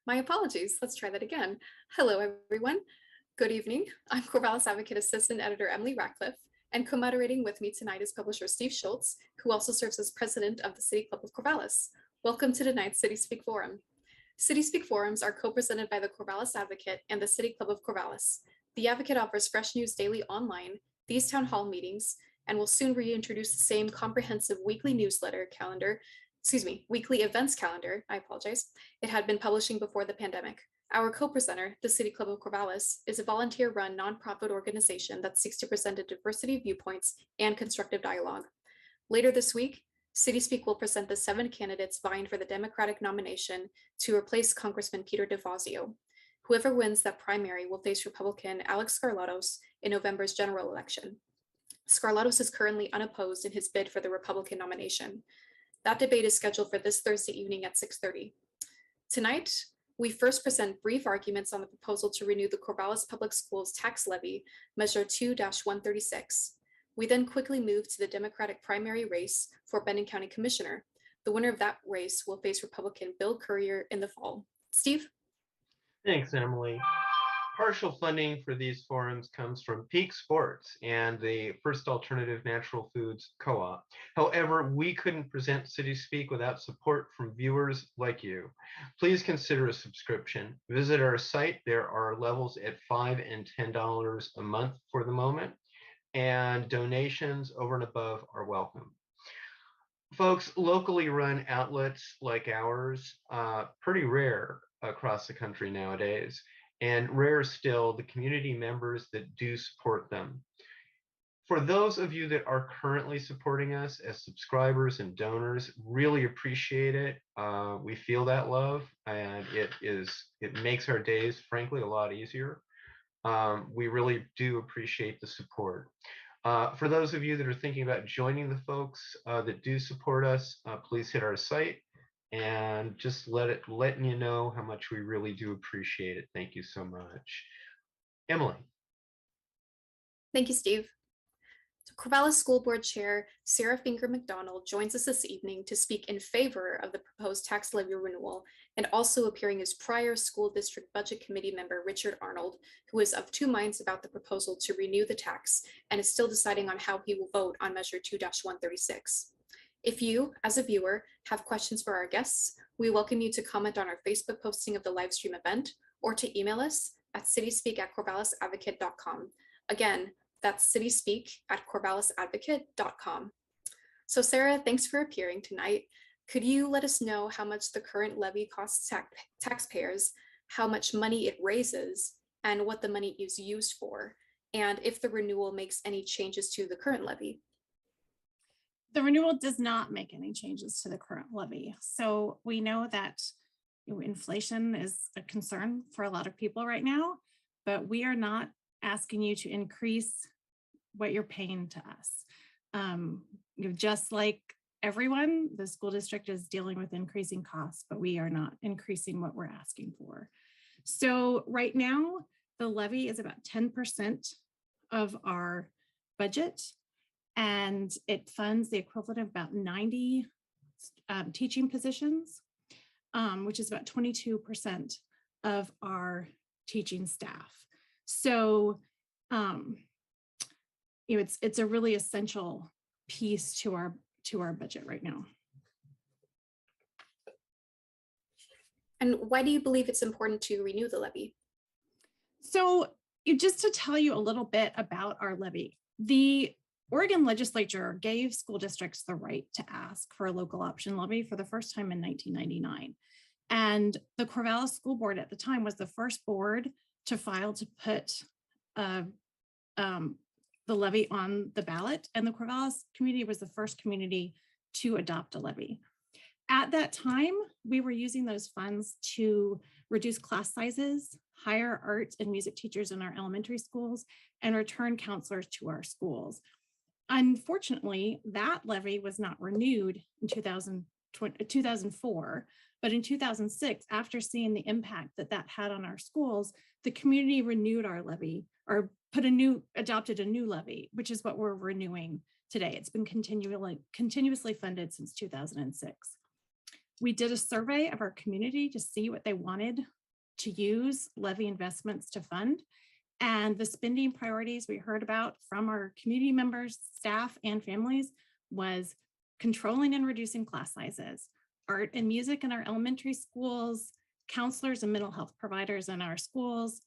My apologies. Let's try that again. Hello, everyone. Good evening. I'm Corvallis Advocate Assistant Editor Emily Ratcliffe, and co-moderating with me tonight is publisher Steve Schultz, who also serves as president of the City Club of Corvallis. Welcome to tonight's CitySpeak Forum. CitySpeak Forums are co-presented by the Corvallis Advocate and the City Club of Corvallis. The Advocate offers fresh news daily online, these town hall meetings, and will soon reintroduce the same comprehensive weekly newsletter calendar, weekly events calendar, I apologize, it had been publishing before the pandemic. Our co-presenter, the City Club of Corvallis, is a volunteer-run nonprofit organization that seeks to present a diversity of viewpoints and constructive dialogue. Later this week, CitySpeak will present the 7 candidates vying for the Democratic nomination to replace Congressman Peter DeFazio. Whoever wins that primary will face Republican Alex Skarlatos in November's general election. Skarlatos is currently unopposed in his bid for the Republican nomination. That debate is scheduled for this Thursday evening at 6:30. Tonight, we first present brief arguments on the proposal to renew the Corvallis Public Schools tax levy, Measure 2-136. We then quickly move to the Democratic primary race for Benton County Commissioner. The winner of that race will face Republican Bill Currier in the fall. Steve? Thanks, Emily. Partial funding for these forums comes from Peak Sports and the First Alternative Natural Foods Co-op. However, we couldn't present CitySpeak without support from viewers like you. Please consider a subscription. Visit our site. There are levels at $5 and $10 a month for the moment, and donations over and above are welcome. Folks, locally run outlets like ours, pretty rare across the country nowadays. And rare still, the community members that do support them. For those of you that are currently supporting us as subscribers and donors, really appreciate it. We feel that love, and it makes our days, frankly, a lot easier. We really do appreciate the support. For those of you that are thinking about joining the folks that do support us, please hit our site and just letting you know how much we really do appreciate it. Thank you so much. Emily. Thank you, Steve. So Corvallis School Board Chair Sarah Finger McDonald joins us this evening to speak in favor of the proposed tax levy renewal, and also appearing as prior school district budget committee member Richard Arnold, who is of two minds about the proposal to renew the tax and is still deciding on how he will vote on Measure 2-136. If you, as a viewer, have questions for our guests, we welcome you to comment on our Facebook posting of the live stream event, or to email us at cityspeak@corvallisadvocate.com. Again, that's cityspeak@corvallisadvocate.com. So Sarah, thanks for appearing tonight. Could you let us know how much the current levy costs taxpayers, how much money it raises, and what the money is used for, and if the renewal makes any changes to the current levy? The renewal does not make any changes to the current levy. So we know that inflation is a concern for a lot of people right now, but we are not asking you to increase what you're paying to us. Just like everyone, the school district is dealing with increasing costs, but we are not increasing what we're asking for. So right now, the levy is about 10% of our budget, and it funds the equivalent of about 90 teaching positions, which is about 22% of our teaching staff. So it's a really essential piece to our budget right now. And why do you believe it's important to renew the levy? So just to tell you a little bit about our levy, the Oregon legislature gave school districts the right to ask for a local option levy for the first time in 1999. And the Corvallis School Board at the time was the first board to file to put the levy on the ballot. And the Corvallis community was the first community to adopt a levy. At that time, we were using those funds to reduce class sizes, hire art and music teachers in our elementary schools, and return counselors to our schools. Unfortunately, that levy was not renewed in 2004, but in 2006, after seeing the impact that that had on our schools, the community renewed our levy, or adopted a new levy, which is what we're renewing today. It's been continuously funded since 2006. We did a survey of our community to see what they wanted to use levy investments to fund. And the spending priorities we heard about from our community members, staff, and families was controlling and reducing class sizes, art and music in our elementary schools, counselors and mental health providers in our schools,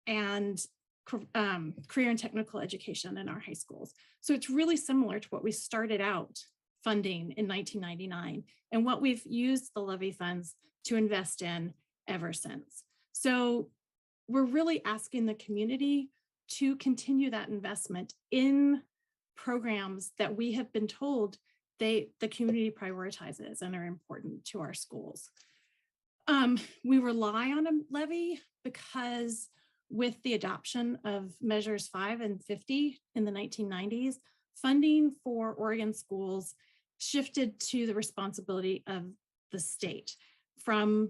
and career and technical education in our high schools. So it's really similar to what we started out funding in 1999 and what we've used the levy funds to invest in ever since. So we're really asking the community to continue that investment in programs that we have been told the community prioritizes and are important to our schools. We rely on a levy because with the adoption of measures 5 and 50 in the 1990s, funding for Oregon schools shifted to the responsibility of the state from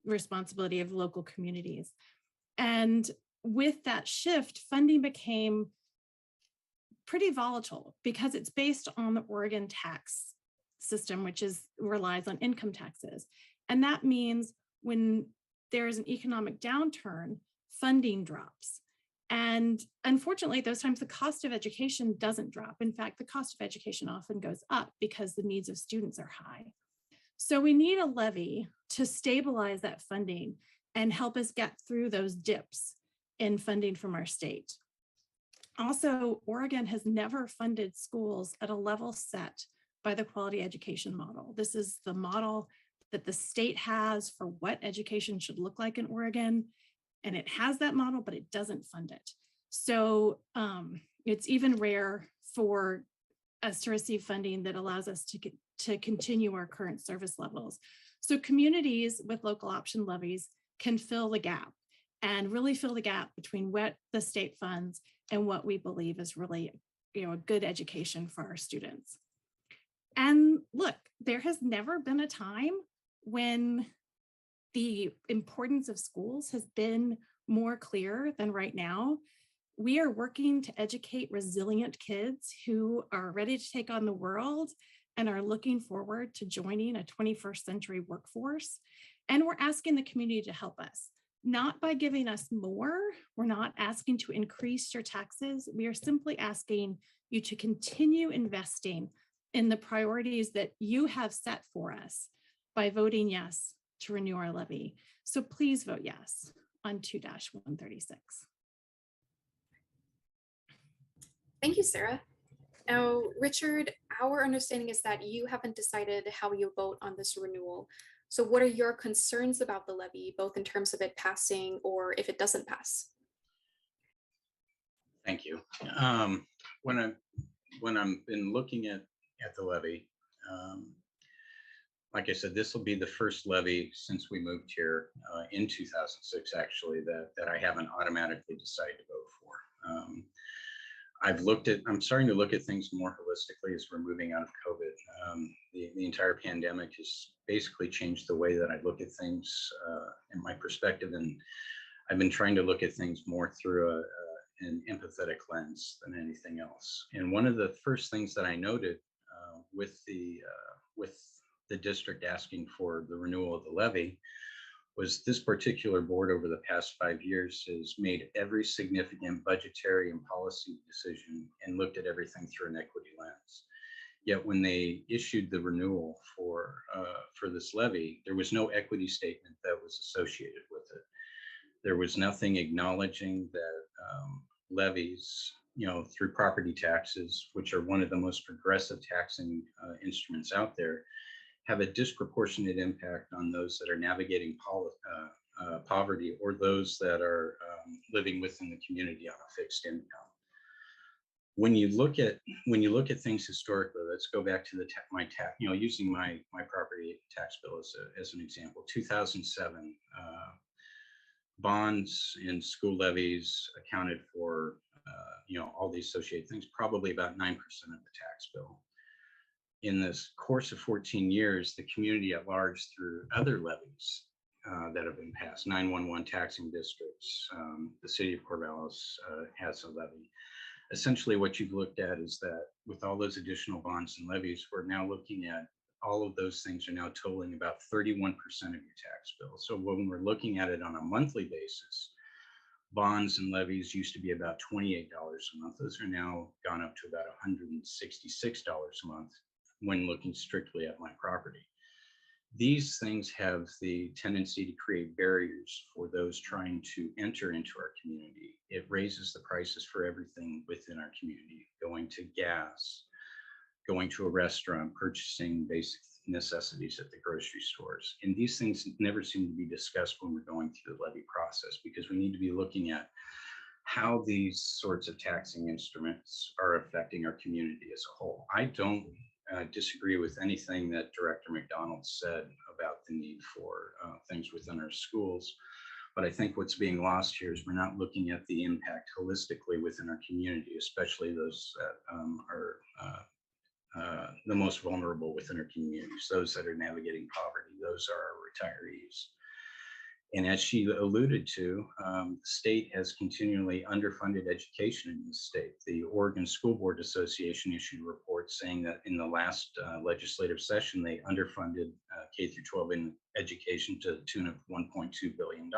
responsibility of local communities. And with that shift, funding became pretty volatile because it's based on the Oregon tax system, which relies on income taxes. And that means when there is an economic downturn, funding drops. And unfortunately, those times the cost of education doesn't drop. In fact, the cost of education often goes up because the needs of students are high. So we need a levy to stabilize that funding and help us get through those dips in funding from our state. Also, Oregon has never funded schools at a level set by the quality education model. This is the model that the state has for what education should look like in Oregon. And it has that model, but it doesn't fund it. So it's even rare for us to receive funding that allows us to continue our current service levels. So communities with local option levies can fill the gap and really fill the gap between what the state funds and what we believe is really, a good education for our students. And look, there has never been a time when the importance of schools has been more clear than right now. We are working to educate resilient kids who are ready to take on the world and are looking forward to joining a 21st century workforce. And we're asking the community to help us, not by giving us more. We're not asking to increase your taxes. We are simply asking you to continue investing in the priorities that you have set for us by voting yes to renew our levy. So please vote yes on 2-136. Thank you, Sarah. Now, Richard, our understanding is that you haven't decided how you vote on this renewal. So what are your concerns about the levy, both in terms of it passing or if it doesn't pass? Thank you. When I'm been looking at the levy, like I said, this will be the first levy since we moved here in 2006, actually, that I haven't automatically decided to vote for. I'm starting to look at things more holistically as we're moving out of COVID. The entire pandemic has basically changed the way that I look at things and my perspective. And I've been trying to look at things more through an empathetic lens than anything else. And one of the first things that I noted with the district asking for the renewal of the levy was this particular board over the past 5 years has made every significant budgetary and policy decision and looked at everything through an equity lens. Yet when they issued the renewal for this levy, there was no equity statement that was associated with it. There was nothing acknowledging that levies, through property taxes, which are one of the most progressive taxing instruments out there, have a disproportionate impact on those that are navigating poverty or those that are living within the community on a fixed income. When you look at things historically, let's go back to using my property tax bill as an example. 2007, bonds and school levies accounted for all the associated things, probably about 9% of the tax bill. In this course of 14 years, the community at large, through other levies that have been passed, 911 taxing districts, the city of Corvallis has a levy. Essentially, what you've looked at is that with all those additional bonds and levies, we're now looking at all of those things are now totaling about 31% of your tax bill. So when we're looking at it on a monthly basis, bonds and levies used to be about $28 a month. Those are now gone up to about $166 a month when looking strictly at my property. These things have the tendency to create barriers for those trying to enter into our community. It raises the prices for everything within our community, going to gas, going to a restaurant, purchasing basic necessities at the grocery stores. And these things never seem to be discussed when we're going through the levy process, because we need to be looking at how these sorts of taxing instruments are affecting our community as a whole. I don't disagree with anything that Director McDonald said about the need for things within our schools. But I think what's being lost here is we're not looking at the impact holistically within our community, especially those that are the most vulnerable within our communities, those that are navigating poverty, those are our retirees. And as she alluded to, the state has continually underfunded education in the state. The Oregon School Board Association issued a report saying that in the last legislative session, they underfunded K through 12 in education to the tune of $1.2 billion.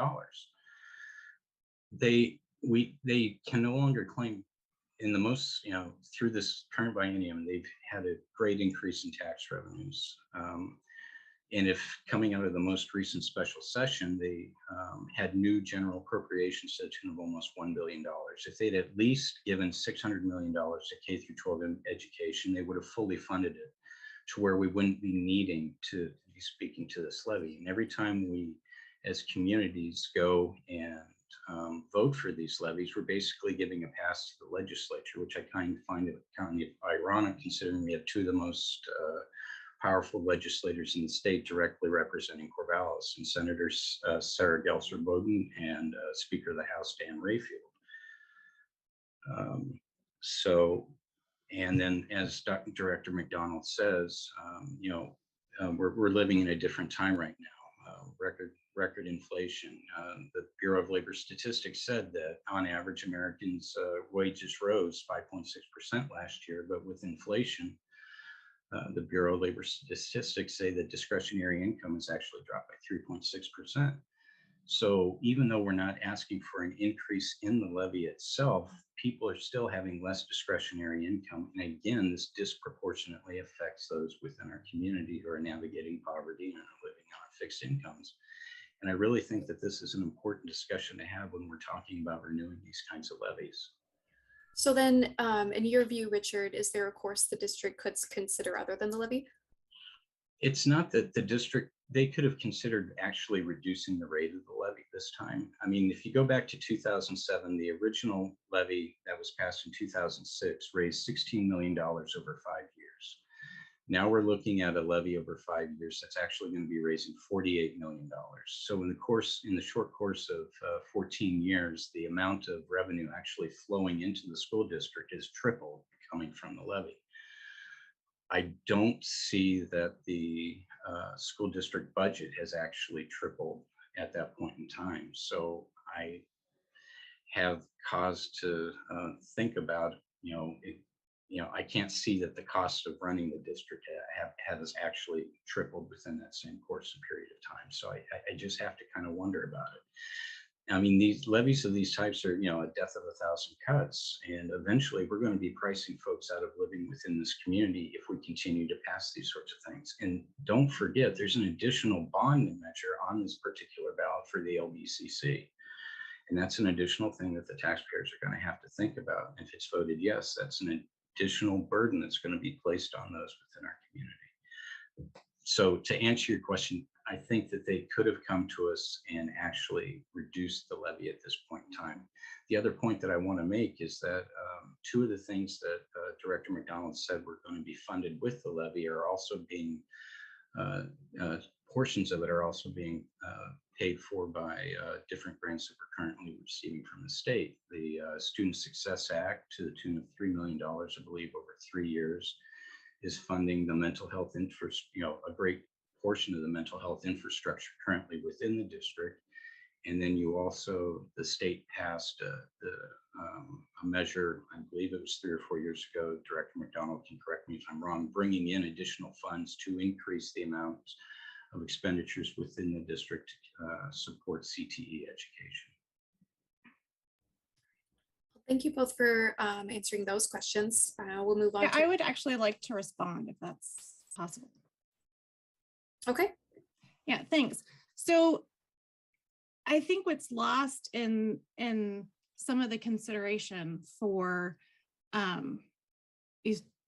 They can no longer claim in the most, through this current biennium, they've had a great increase in tax revenues. And if coming out of the most recent special session, they had new general appropriations to the tune of almost $1 billion. If they'd at least given $600 million to K through 12 in education, they would have fully funded it to where we wouldn't be needing to be speaking to this levy. And every time we, as communities, go and vote for these levies, we're basically giving a pass to the legislature, which I kind of find it kind of ironic, considering we have two of the most powerful legislators in the state directly representing Corvallis, and Senators Sarah Gelser Bowden and Speaker of the House Dan Rayfield. And then as Director McDonald says, we're living in a different time right now. Record inflation. The Bureau of Labor Statistics said that on average Americans' wages rose 5.6% last year, but with inflation, the Bureau of Labor Statistics say that discretionary income has actually dropped by 3.6%. So even though we're not asking for an increase in the levy itself, people are still having less discretionary income. And again, this disproportionately affects those within our community who are navigating poverty and are living on fixed incomes. And I really think that this is an important discussion to have when we're talking about renewing these kinds of levies. So then, in your view, Richard, is there a course the district could consider other than the levy? It's not that the district, they could have considered actually reducing the rate of the levy this time. I mean, if you go back to 2007, the original levy that was passed in 2006 raised $16 million over 5 years. Now we're looking at a levy over 5 years that's actually going to be raising $48 million. So in the short course of 14 years, the amount of revenue actually flowing into the school district is tripled coming from the levy. I don't see that the school district budget has actually tripled at that point in time. So I have cause to think about, I can't see that the cost of running the district has actually tripled within that same course of period of time. So I just have to kind of wonder about it. I mean, these levies of these types are, a death of 1,000 cuts. And eventually we're going to be pricing folks out of living within this community if we continue to pass these sorts of things. And don't forget, there's an additional bond measure on this particular ballot for the LBCC. And that's an additional thing that the taxpayers are going to have to think about. If it's voted yes, that's an additional burden that's going to be placed on those within our community. So to answer your question, I think that they could have come to us and actually reduced the levy at this point in time. The other point that I want to make is that two of the things that Director McDonald said were going to be funded with the levy are also being, portions of it are also being paid for by different grants that we're currently receiving from the state. The Student Success Act, to the tune of $3 million, I believe, over 3 years, is funding the mental health a great portion of the mental health infrastructure currently within the district. And then the state passed a measure, I believe it was 3 or 4 years ago, Director McDonald can correct me if I'm wrong, bringing in additional funds to increase the amount of expenditures within the district to support CTE education. Thank you both for answering those questions. We'll move on. Yeah, I would actually like to respond if that's possible. Okay. Yeah, thanks. So I think what's lost in some of the consideration for some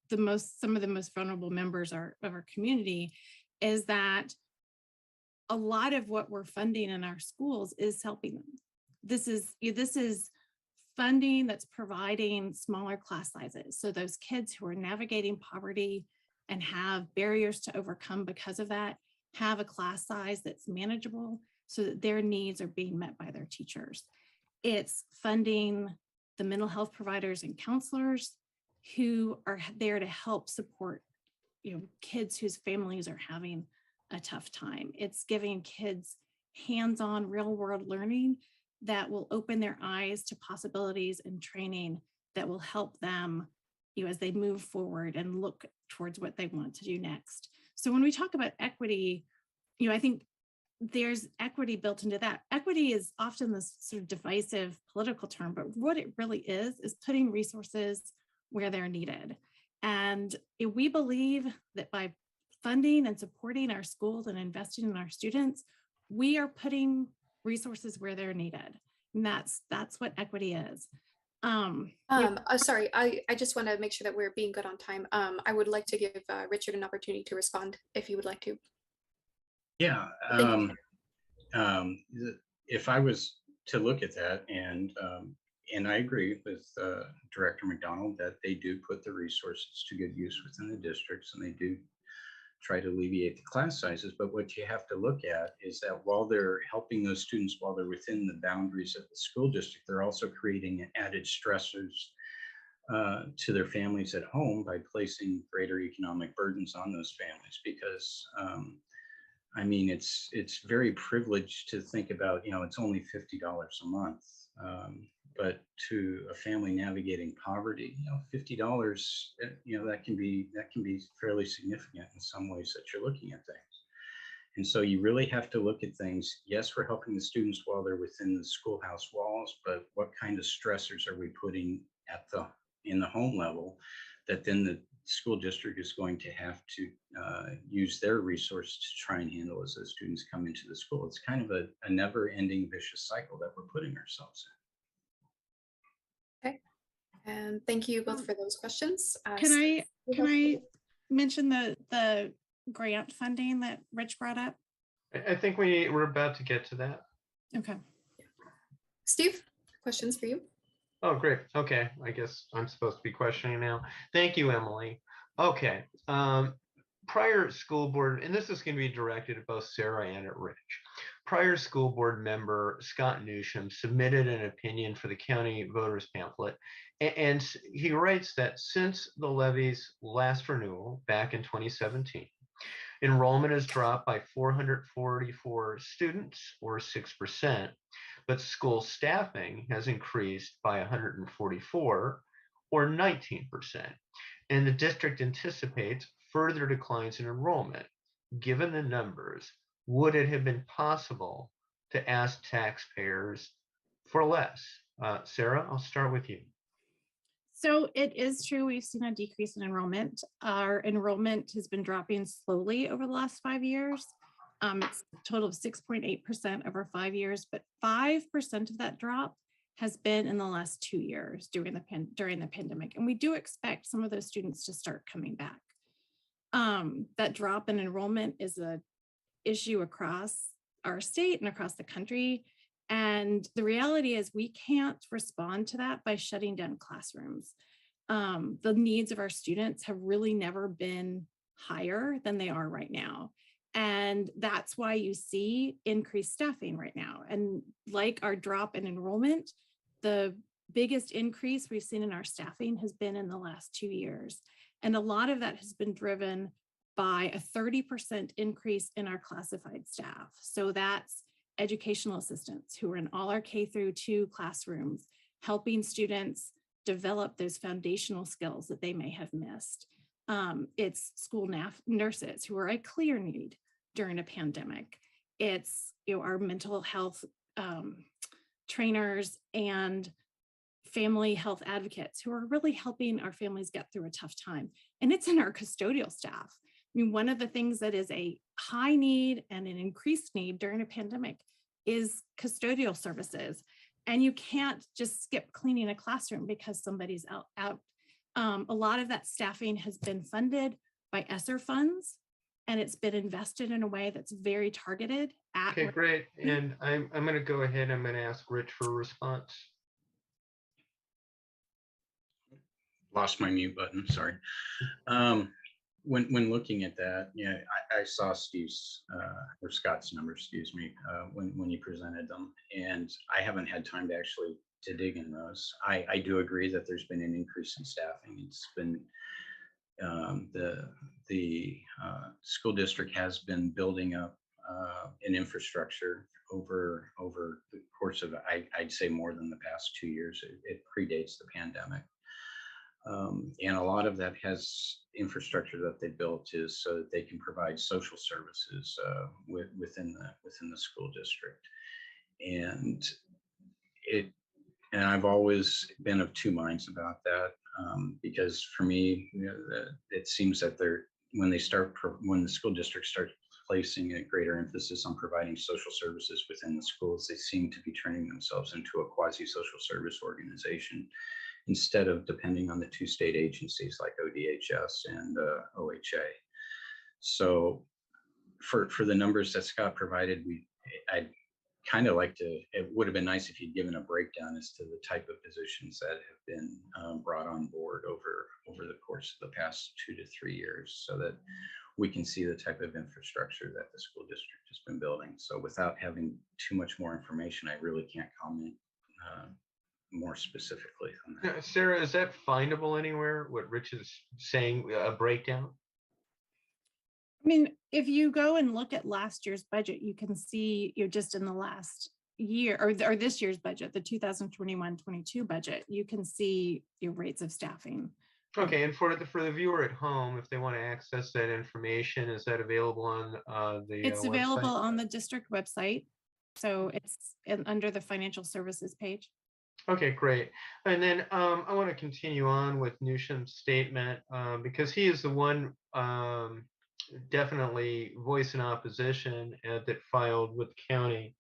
of the most vulnerable members of our community is that a lot of what we're funding in our schools is helping them. This is funding that's providing smaller class sizes. So those kids who are navigating poverty and have barriers to overcome because of that have a class size that's manageable so that their needs are being met by their teachers. It's funding the mental health providers and counselors who are there to help support, kids whose families are having a tough time. It's giving kids hands-on real-world learning that will open their eyes to possibilities and training that will help them, as they move forward and look towards what they want to do next. So when we talk about equity, I think there's equity built into that. Equity is often this sort of divisive political term, but what it really is putting resources where they're needed. And we believe that by funding and supporting our schools and investing in our students, we are putting resources where they're needed. And that's what equity is. Sorry, I just want to make sure that we're being good on time. I would like to give Richard an opportunity to respond if you would like to. Yeah, if I was to look at that, and I agree with Director McDonald that they do put the resources to good use within the districts, and they do try to alleviate the class sizes. But what you have to look at is that while they're helping those students while they're within the boundaries of the school district, they're also creating added stressors to their families at home by placing greater economic burdens on those families. Because it's very privileged to think about, it's only $50 a month. But to a family navigating poverty, $50, that can be fairly significant in some ways that you're looking at things. And so you really have to look at things. Yes, we're helping the students while they're within the schoolhouse walls, but what kind of stressors are we putting in the home level that then the school district is going to have to use their resources to try and handle as those students come into the school. It's kind of a never-ending vicious cycle that we're putting ourselves in. Okay, and thank you both for those questions. Can I mention the grant funding that Rich brought up? I think we're about to get to that. Okay. Steve, questions for you? Oh, great. Okay, I guess I'm supposed to be questioning now. Thank you, Emily. Okay, prior school board, and this is going to be directed at both Sarah and at Rich. Prior school board member Scott Newsham submitted an opinion for the county voters pamphlet, and he writes that since the levy's last renewal back in 2017, enrollment has dropped by 444 students, or 6%, but school staffing has increased by 144, or 19%. And the district anticipates further declines in enrollment. Given the numbers, would it have been possible to ask taxpayers for less? Sarah, I'll start with you. So it is true, we've seen a decrease in enrollment. Our enrollment has been dropping slowly over the last 5 years. It's a total of 6.8% over 5 years, but 5% of that drop has been in the last 2 years during the pandemic. And we do expect some of those students to start coming back. That drop in enrollment is an issue across our state and across the country. And the reality is we can't respond to that by shutting down classrooms. The needs of our students have really never been higher than they are right now. And that's why you see increased staffing right now. And like our drop in enrollment, the biggest increase we've seen in our staffing has been in the last 2 years. And a lot of that has been driven by a 30% increase in our classified staff. So that's educational assistants who are in all our K through 2 classrooms, helping students develop those foundational skills that they may have missed. It's school nurses who are a clear need during a pandemic. It's our mental health trainers and family health advocates who are really helping our families get through a tough time. And it's in our custodial staff. I mean, one of the things that is a high need and an increased need during a pandemic is custodial services. And you can't just skip cleaning a classroom because somebody's out. A lot of that staffing has been funded by ESSER funds, and it's been invested in a way that's very targeted at. Okay, great. And I'm going to go ahead. I'm going to ask Rich for a response. Lost my mute button, sorry. When looking at that, yeah, I saw Steve's or Scott's numbers, excuse me, when you presented them, and I haven't had time to actually to dig in those. I do agree that there's been an increase in staffing. It's been the school district has been building up an infrastructure over the course of I'd say more than the past 2 years. It predates the pandemic. And a lot of that has infrastructure that they built is so that they can provide social services within the school district. And I've always been of two minds about that, because for me, it seems that when the school district starts placing a greater emphasis on providing social services within the schools, they seem to be turning themselves into a quasi-social service organization, instead of depending on the two state agencies like ODHS and OHA. So for the numbers that Scott provided, I'd kind of like to, it would have been nice if you'd given a breakdown as to the type of positions that have been brought on board over the course of the past 2 to 3 years, so that we can see the type of infrastructure that the school district has been building. So without having too much more information, I really can't comment more specifically on that. Now, Sarah, is that findable anywhere, what Rich is saying, a breakdown? I mean, if you go and look at last year's budget, you can see just in the last year or this year's budget, the 2021-22 budget, you can see your rates of staffing. Okay, and for the viewer at home, if they want to access that information, is that available on the It's available website? on the district website. So it's under the financial services page. Okay, great. And then I want to continue on with Newsham's statement because he is the one definitely voice in opposition that filed with the county.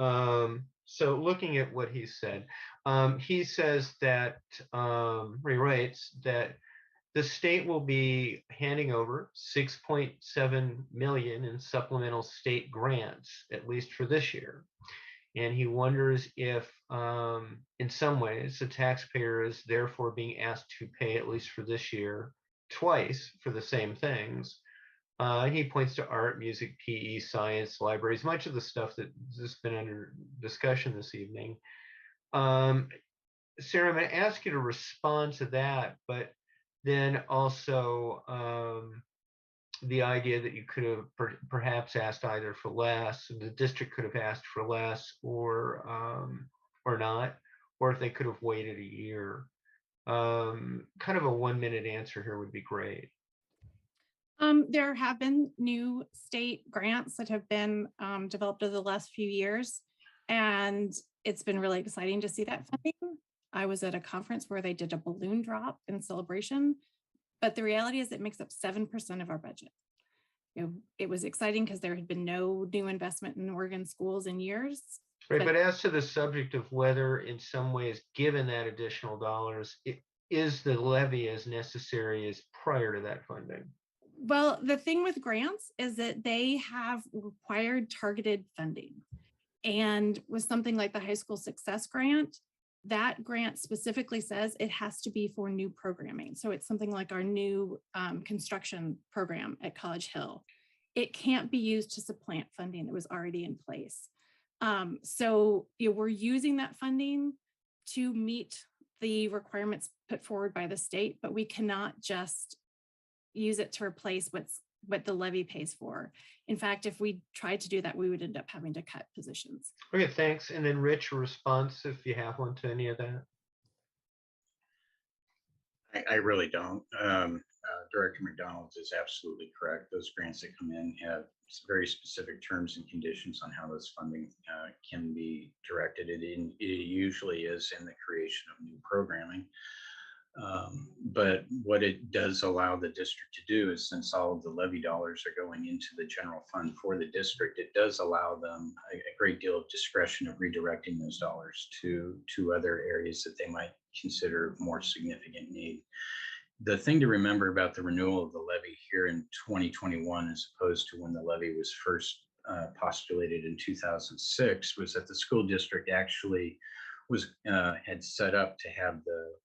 So looking at what he said, he says that, he writes that the state will be handing over 6.7 million in supplemental state grants, at least for this year. And he wonders if, in some ways, the taxpayer is therefore being asked to pay, at least for this year, twice for the same things. He points to art, music, PE, science, libraries, much of the stuff that has been under discussion this evening. Sarah, I'm going to ask you to respond to that, but then also the idea that you could have perhaps asked either for less, and the district could have asked for less, or not, or if they could have waited a year. Kind of a 1-minute answer here would be great. There have been new state grants that have been developed over the last few years, and it's been really exciting to see that funding. I was at a conference where they did a balloon drop in celebration, but the reality is it makes up 7% of our budget. It was exciting because there had been no new investment in Oregon schools in years. Right, but as to the subject of whether in some ways, given that additional dollars, is the levy as necessary as prior to that funding? Well, the thing with grants is that they have required targeted funding. And with something like the high school success grant, that grant specifically says it has to be for new programming. So it's something like our new construction program at College Hill. It can't be used to supplant funding that was already in place. So we're using that funding to meet the requirements put forward by the state, but we cannot just use it to replace what's what the levy pays for. In fact, if we tried to do that, we would end up having to cut positions. Okay, thanks. And then Rich, a response if you have one to any of that. I really don't. Director McDonald is absolutely correct. Those grants that come in have very specific terms and conditions on how this funding can be directed. It usually is in the creation of new programming. But what it does allow the district to do is, since all of the levy dollars are going into the general fund for the district, it does allow them a great deal of discretion of redirecting those dollars to other areas that they might consider more significant need. The thing to remember about the renewal of the levy here in 2021, as opposed to when the levy was first postulated in 2006, was that the school district actually had set up to have the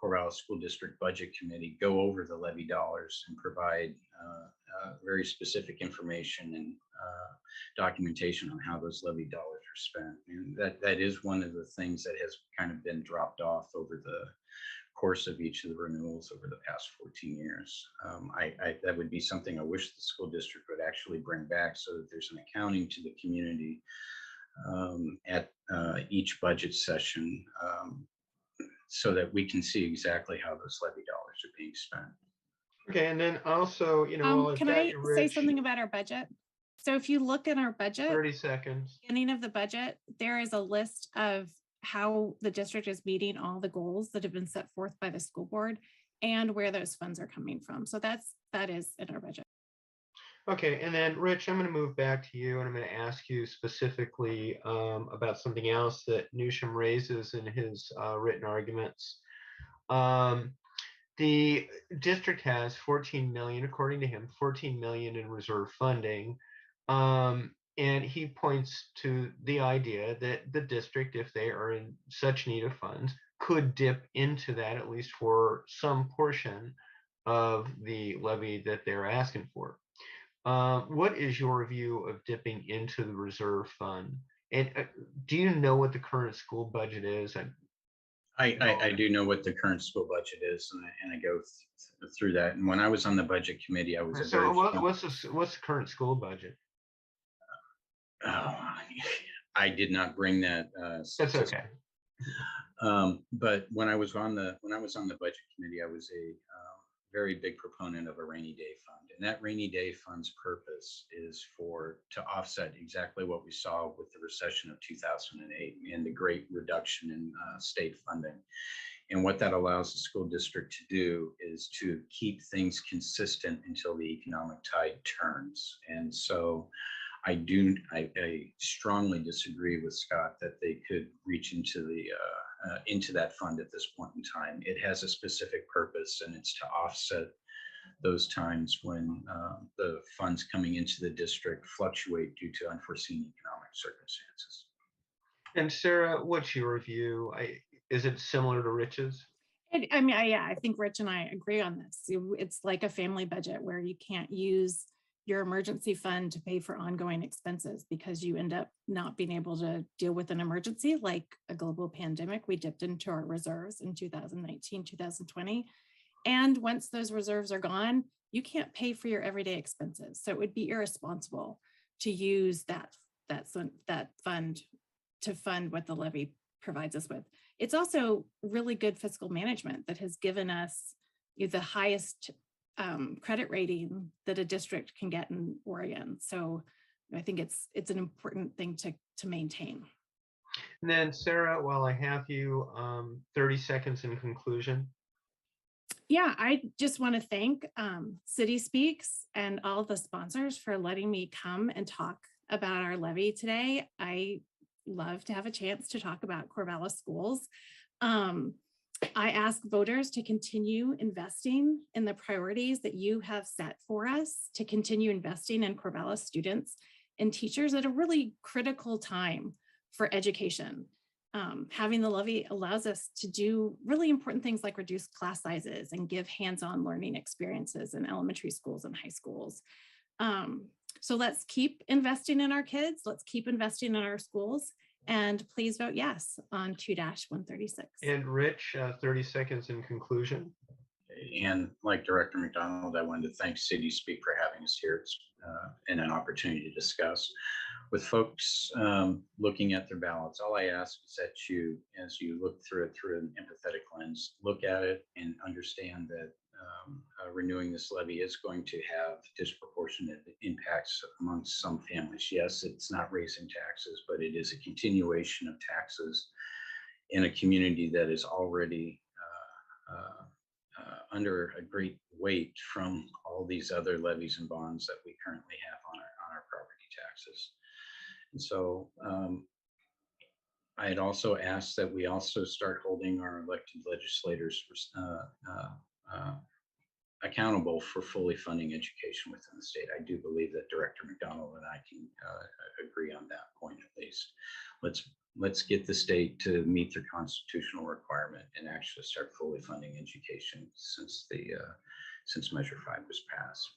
Corvallis School District Budget Committee go over the levy dollars and provide very specific information and documentation on how those levy dollars are spent. And that is one of the things that has kind of been dropped off over the course of each of the renewals over the past 14 years. That would be something I wish the school district would actually bring back, so that there's an accounting to the community at each budget session, so that we can see exactly how those levy dollars are being spent. Okay, and then also, while I've Can got I you, say Rich, something about our budget? So if you look in our budget, 30 seconds. beginning of the budget, there is a list of how the district is meeting all the goals that have been set forth by the school board and where those funds are coming from. So that is in our budget. Okay, and then Rich, I'm going to move back to you, and I'm going to ask you specifically about something else that Newsham raises in his written arguments. The district has 14 million, according to him, 14 million in reserve funding. And he points to the idea that the district, if they are in such need of funds, could dip into that, at least for some portion of the levy that they're asking for. What is your view of dipping into the reserve fund? And do you know what the current school budget is? I do know what the current school budget is, and I go through that. And when I was on the budget committee, I was what's the current school budget? I did not bring that. That's okay. But when I was on the budget committee, I was a very big proponent of a rainy day fund, and that rainy day fund's purpose is to offset exactly what we saw with the recession of 2008 and the great reduction in state funding. And what that allows the school district to do is to keep things consistent until the economic tide turns. And so I strongly disagree with Scott that they could reach into that fund at this point in time. It has a specific purpose, and it's to offset those times when the funds coming into the district fluctuate due to unforeseen economic circumstances. And Sarah, what's your view? Is it similar to Rich's? I think Rich and I agree on this. It's like a family budget where you can't use your emergency fund to pay for ongoing expenses because you end up not being able to deal with an emergency like a global pandemic. We dipped into our reserves in 2019, 2020. And once those reserves are gone, you can't pay for your everyday expenses. So it would be irresponsible to use that fund to fund what the levy provides us with. It's also really good fiscal management that has given us the highest credit rating that a district can get in Oregon. So I think it's an important thing to maintain. And then Sarah, while I have you, 30 seconds in conclusion. Yeah, I just want to thank CitySpeaks and all the sponsors for letting me come and talk about our levy today. I love to have a chance to talk about Corvallis schools. I ask voters to continue investing in the priorities that you have set for us, to continue investing in Corvallis students and teachers at a really critical time for education. Having the levy allows us to do really important things like reduce class sizes and give hands-on learning experiences in elementary schools and high schools. So let's keep investing in our kids. Let's keep investing in our schools. And please vote yes on 2-136. And Rich, 30 seconds in conclusion. And like Director McDonald, I wanted to thank CitySpeak for having us here and an opportunity to discuss. With folks looking at their ballots, all I ask is that you, as you look through it through an empathetic lens, look at it and understand that renewing this levy is going to have disproportionate impacts amongst some families. Yes, it's not raising taxes, but it is a continuation of taxes in a community that is already under a great weight from all these other levies and bonds that we currently have on our property taxes. And so I'd also asked that we also start holding our elected legislators accountable for fully funding education within the state. I do believe that Director McDonald and I can agree on that point at least. Let's get the state to meet their constitutional requirement and actually start fully funding education since Measure 5 was passed.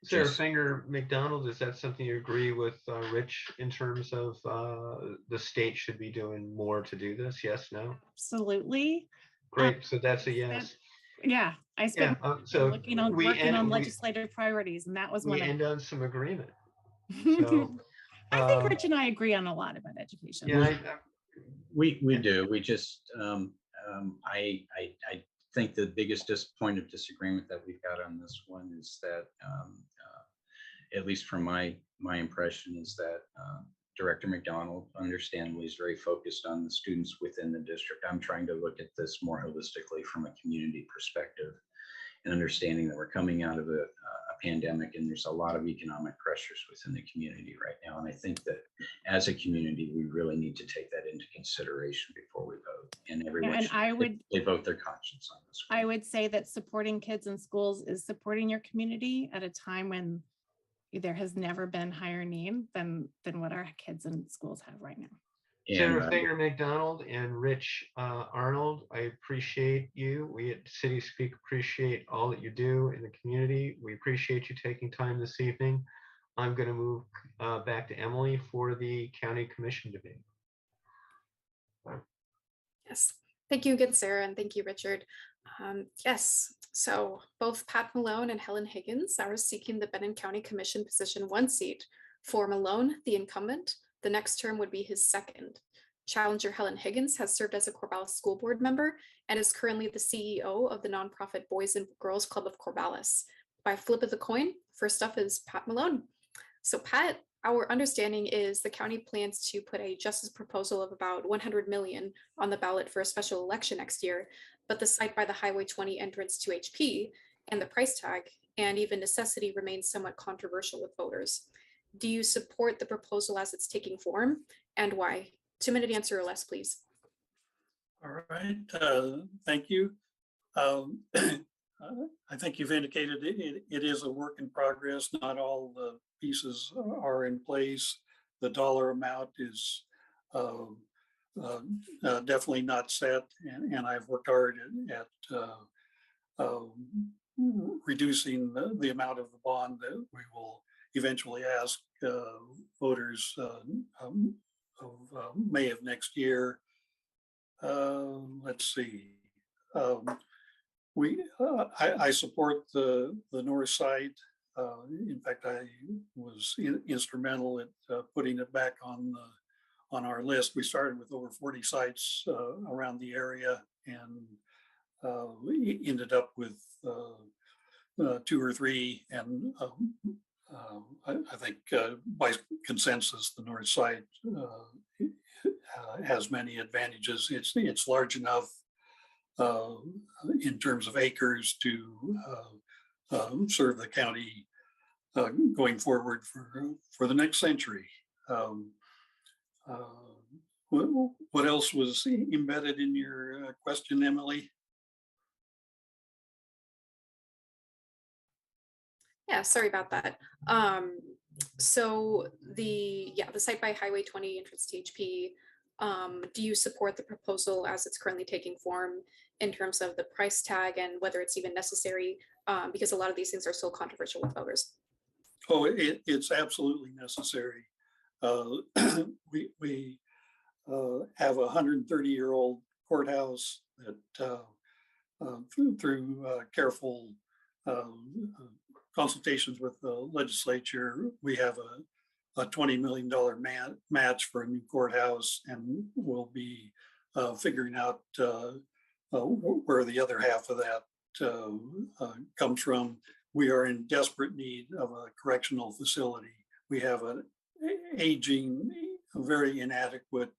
Sarah Finger McDonald, is that something you agree with Rich in terms of the state should be doing more to do this? Yes, no? Absolutely. Great, so that's a yes. Yeah, I spent so working on legislative priorities, and that was one of them. We end on some agreement. So I think Rich and I agree on a lot about education. Yeah, we do. We just I think the biggest point of disagreement that we've got on this one is that at least from my impression is that Director McDonald understandably is very focused on the students within the district. I'm trying to look at this more holistically from a community perspective and understanding that we're coming out of a pandemic and there's a lot of economic pressures within the community right now. And I think that as a community, we really need to take that into consideration before we vote. And everyone they vote their conscience on this one. I would say that supporting kids in schools is supporting your community at a time when there has never been higher need than what our kids in schools have right now. Sarah Finger McDonald and Rich Arnold, I appreciate you. We at CitySpeak appreciate all that you do in the community. We appreciate you taking time this evening. I'm going to move back to Emily for the County Commission debate. Yes, thank you again, Sarah, and thank you, Richard. Yes, so both Pat Malone and Helen Higgins are seeking the Benton County Commission Position 1 seat. For Malone, the incumbent, the next term would be his second. Challenger Helen Higgins has served as a Corvallis school board member and is currently the CEO of the nonprofit Boys and Girls Club of Corvallis. By flip of the coin, first up is Pat Malone. So Pat, our understanding is the county plans to put a justice proposal of about 100 million on the ballot for a special election next year, but the site by the Highway 20 entrance to HP and the price tag and even necessity remains somewhat controversial with voters. Do you support the proposal as it's taking form, and why? 2-minute answer or less, please. All right, thank you. I think you've indicated it is a work in progress. Not all the pieces are in place. The dollar amount is definitely not set, and I've worked hard at reducing the amount of the bond that we will eventually ask voters of May of next year. Let's see. I support the north side. In fact, I was instrumental at putting it back on our list. We started with over 40 sites around the area, and we ended up with 2 or 3, and I think by consensus, the north side has many advantages. It's large enough in terms of acres to serve the county going forward for the next century. What else was embedded in your question, Emily? Yeah, sorry about that. So the site by Highway 20 entrance to HP, do you support the proposal as it's currently taking form in terms of the price tag and whether it's even necessary? Because a lot of these things are still controversial with voters. Oh, it's absolutely necessary. We have a 130-year-old courthouse that through careful consultations with the legislature, we have a $20 million match for a new courthouse, and we'll be figuring out where the other half of that comes from. We are in desperate need of a correctional facility. We have an aging, very inadequate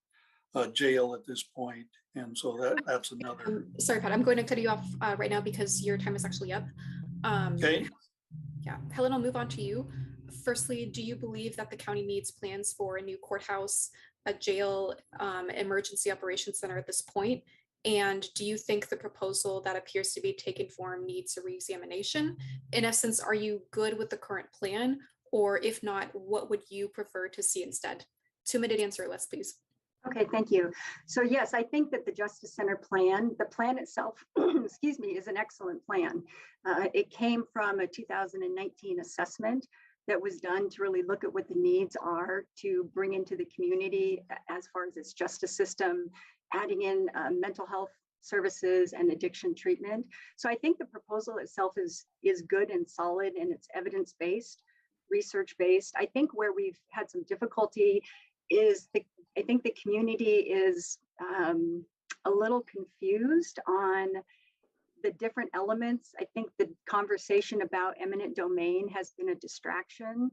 jail at this point, and so that's another. Sorry, Pat, I'm going to cut you off right now because your time is actually up. Okay. Yeah, Helen, I'll move on to you. Firstly, do you believe that the county needs plans for a new courthouse, a jail, emergency operations center at this point? And do you think the proposal that appears to be taken form needs a reexamination? In essence, are you good with the current plan? Or if not, what would you prefer to see instead? 2-minute answer or less, please. Okay, thank you. So yes, I think that the Justice Center plan, the plan itself, excuse me, is an excellent plan. It came from a 2019 assessment that was done to really look at what the needs are to bring into the community as far as its justice system, adding in mental health services and addiction treatment. So I think the proposal itself is good and solid, and it's evidence-based, research-based. I think where we've had some difficulty is I think the community is a little confused on the different elements. I think the conversation about eminent domain has been a distraction.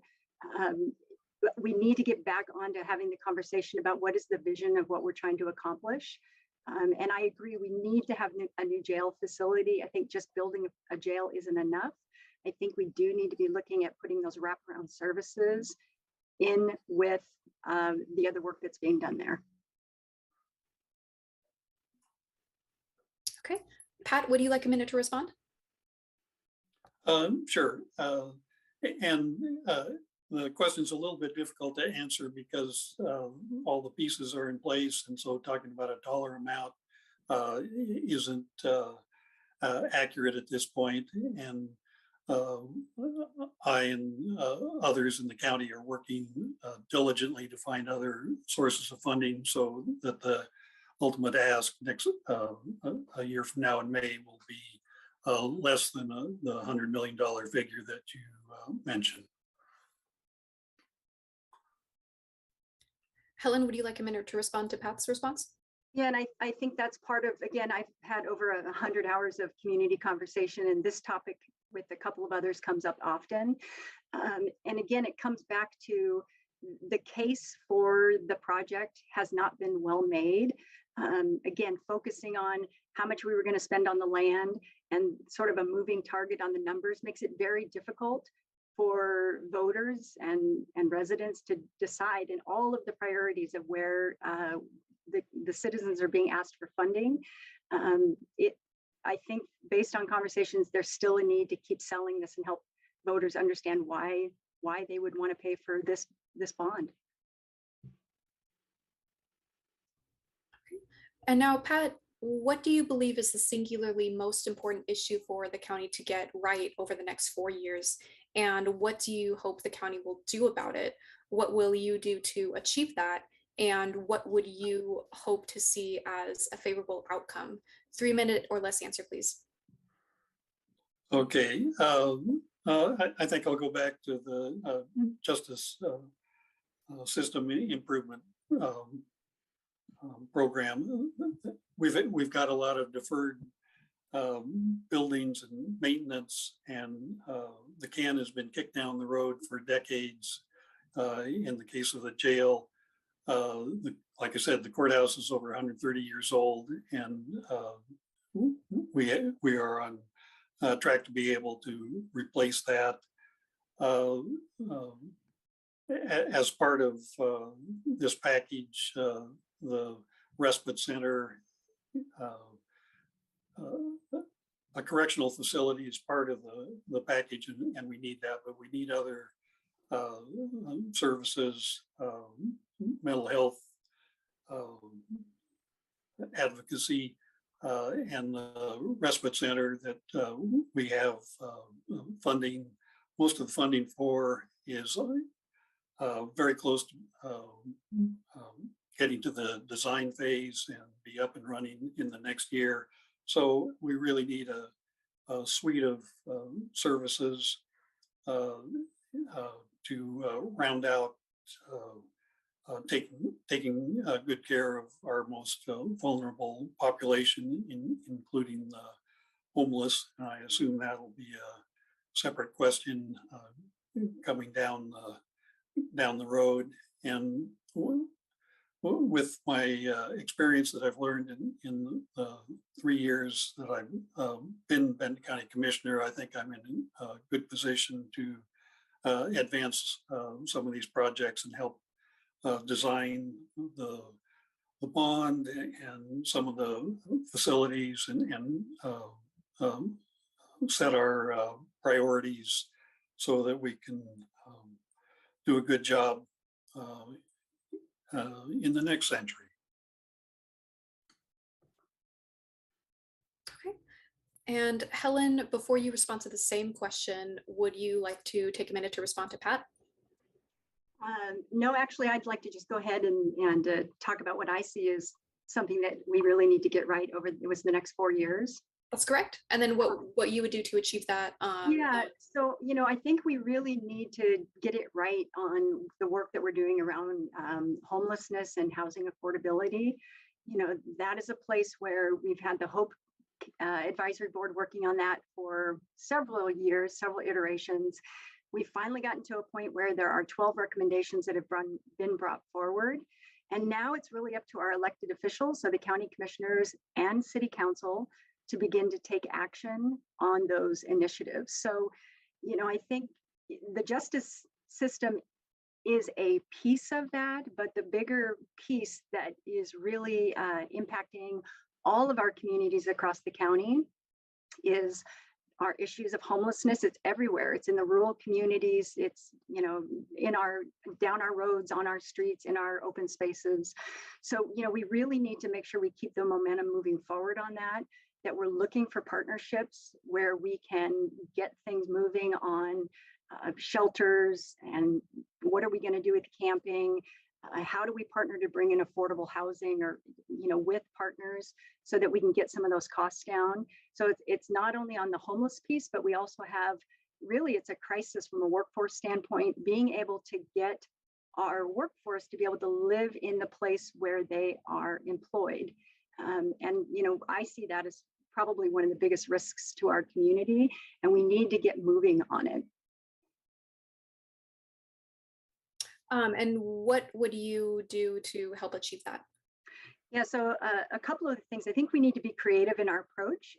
We need to get back onto having the conversation about what is the vision of what we're trying to accomplish. And I agree, we need to have a new jail facility. I think just building a jail isn't enough. I think we do need to be looking at putting those wraparound services in with the other work that's being done there. Okay, Pat, would you like a minute to respond? Sure. And the question's a little bit difficult to answer because all the pieces are in place. And so talking about a dollar amount isn't accurate at this point. And I and others in the county are working diligently to find other sources of funding so that the ultimate ask next a year from now in May will be less than the $100 million figure that you mentioned. Helen, would you like a minute to respond to Pat's response? Yeah, and I think that's part of, again, I've had over 100 hours of community conversation, and this topic with a couple of others comes up often. And again, it comes back to the case for the project has not been well made. Again, focusing on how much we were going to spend on the land and sort of a moving target on the numbers makes it very difficult for voters and residents to decide in all of the priorities of where the citizens are being asked for funding. I think based on conversations, there's still a need to keep selling this and help voters understand why they would want to pay for this bond. And now, Pat, what do you believe is the singularly most important issue for the county to get right over the next 4 years? And what do you hope the county will do about it? What will you do to achieve that? And what would you hope to see as a favorable outcome? 3-minute or less answer, please. Okay. I think I'll go back to the justice system improvement program. We've got a lot of deferred buildings and maintenance, and the can has been kicked down the road for decades. In the case of the jail, like I said, the courthouse is over 130 years old, and we are on track to be able to replace that. As part of this package, the respite center, a correctional facility is part of the package, and we need that, but we need other services, mental health, advocacy, and the respite center that we have funding. Most of the funding for is very close to getting to the design phase and be up and running in the next year. So we really need a suite of services to round out taking good care of our most vulnerable population, including the homeless. And I assume that'll be a separate question coming down the road. And with my experience that I've learned in the 3 years that I've been Benton County Commissioner, I think I'm in a good position to advance some of these projects and help design the bond and some of the facilities and set our priorities so that we can do a good job in the next century. Okay. And Helen, before you respond to the same question, would you like to take a minute to respond to Pat? No, actually, I'd like to just go ahead and talk about what I see as something that we really need to get right over the next 4 years. That's correct. And then what you would do to achieve that? Yeah, so, I think we really need to get it right on the work that we're doing around homelessness and housing affordability. That is a place where we've had the HOPE Advisory Board working on that for several years, several iterations. We've finally gotten to a point where there are 12 recommendations that have been brought forward. And now it's really up to our elected officials, so the county commissioners and city council, to begin to take action on those initiatives. So, I think the justice system is a piece of that, but the bigger piece that is really impacting all of our communities across the county is our issues of homelessness. It's everywhere. It's in the rural communities. It's, down our roads, on our streets, in our open spaces. So, we really need to make sure we keep the momentum moving forward on that we're looking for partnerships where we can get things moving on shelters, and what are we going to do with camping? How do we partner to bring in affordable housing, or with partners, so that we can get some of those costs down? So it's not only on the homeless piece, but we also have, really, it's a crisis from a workforce standpoint, being able to get our workforce to be able to live in the place where they are employed. And I see that as probably one of the biggest risks to our community, and we need to get moving on it. And what would you do to help achieve that? Yeah, so a couple of things. I think we need to be creative in our approach.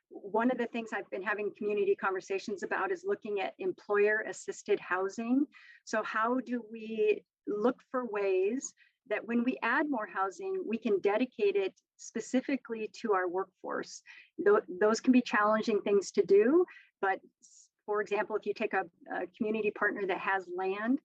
One of the things I've been having community conversations about is looking at employer-assisted housing. So how do we look for ways that when we add more housing, we can dedicate it specifically to our workforce? Those can be challenging things to do, but for example, if you take a community partner that has land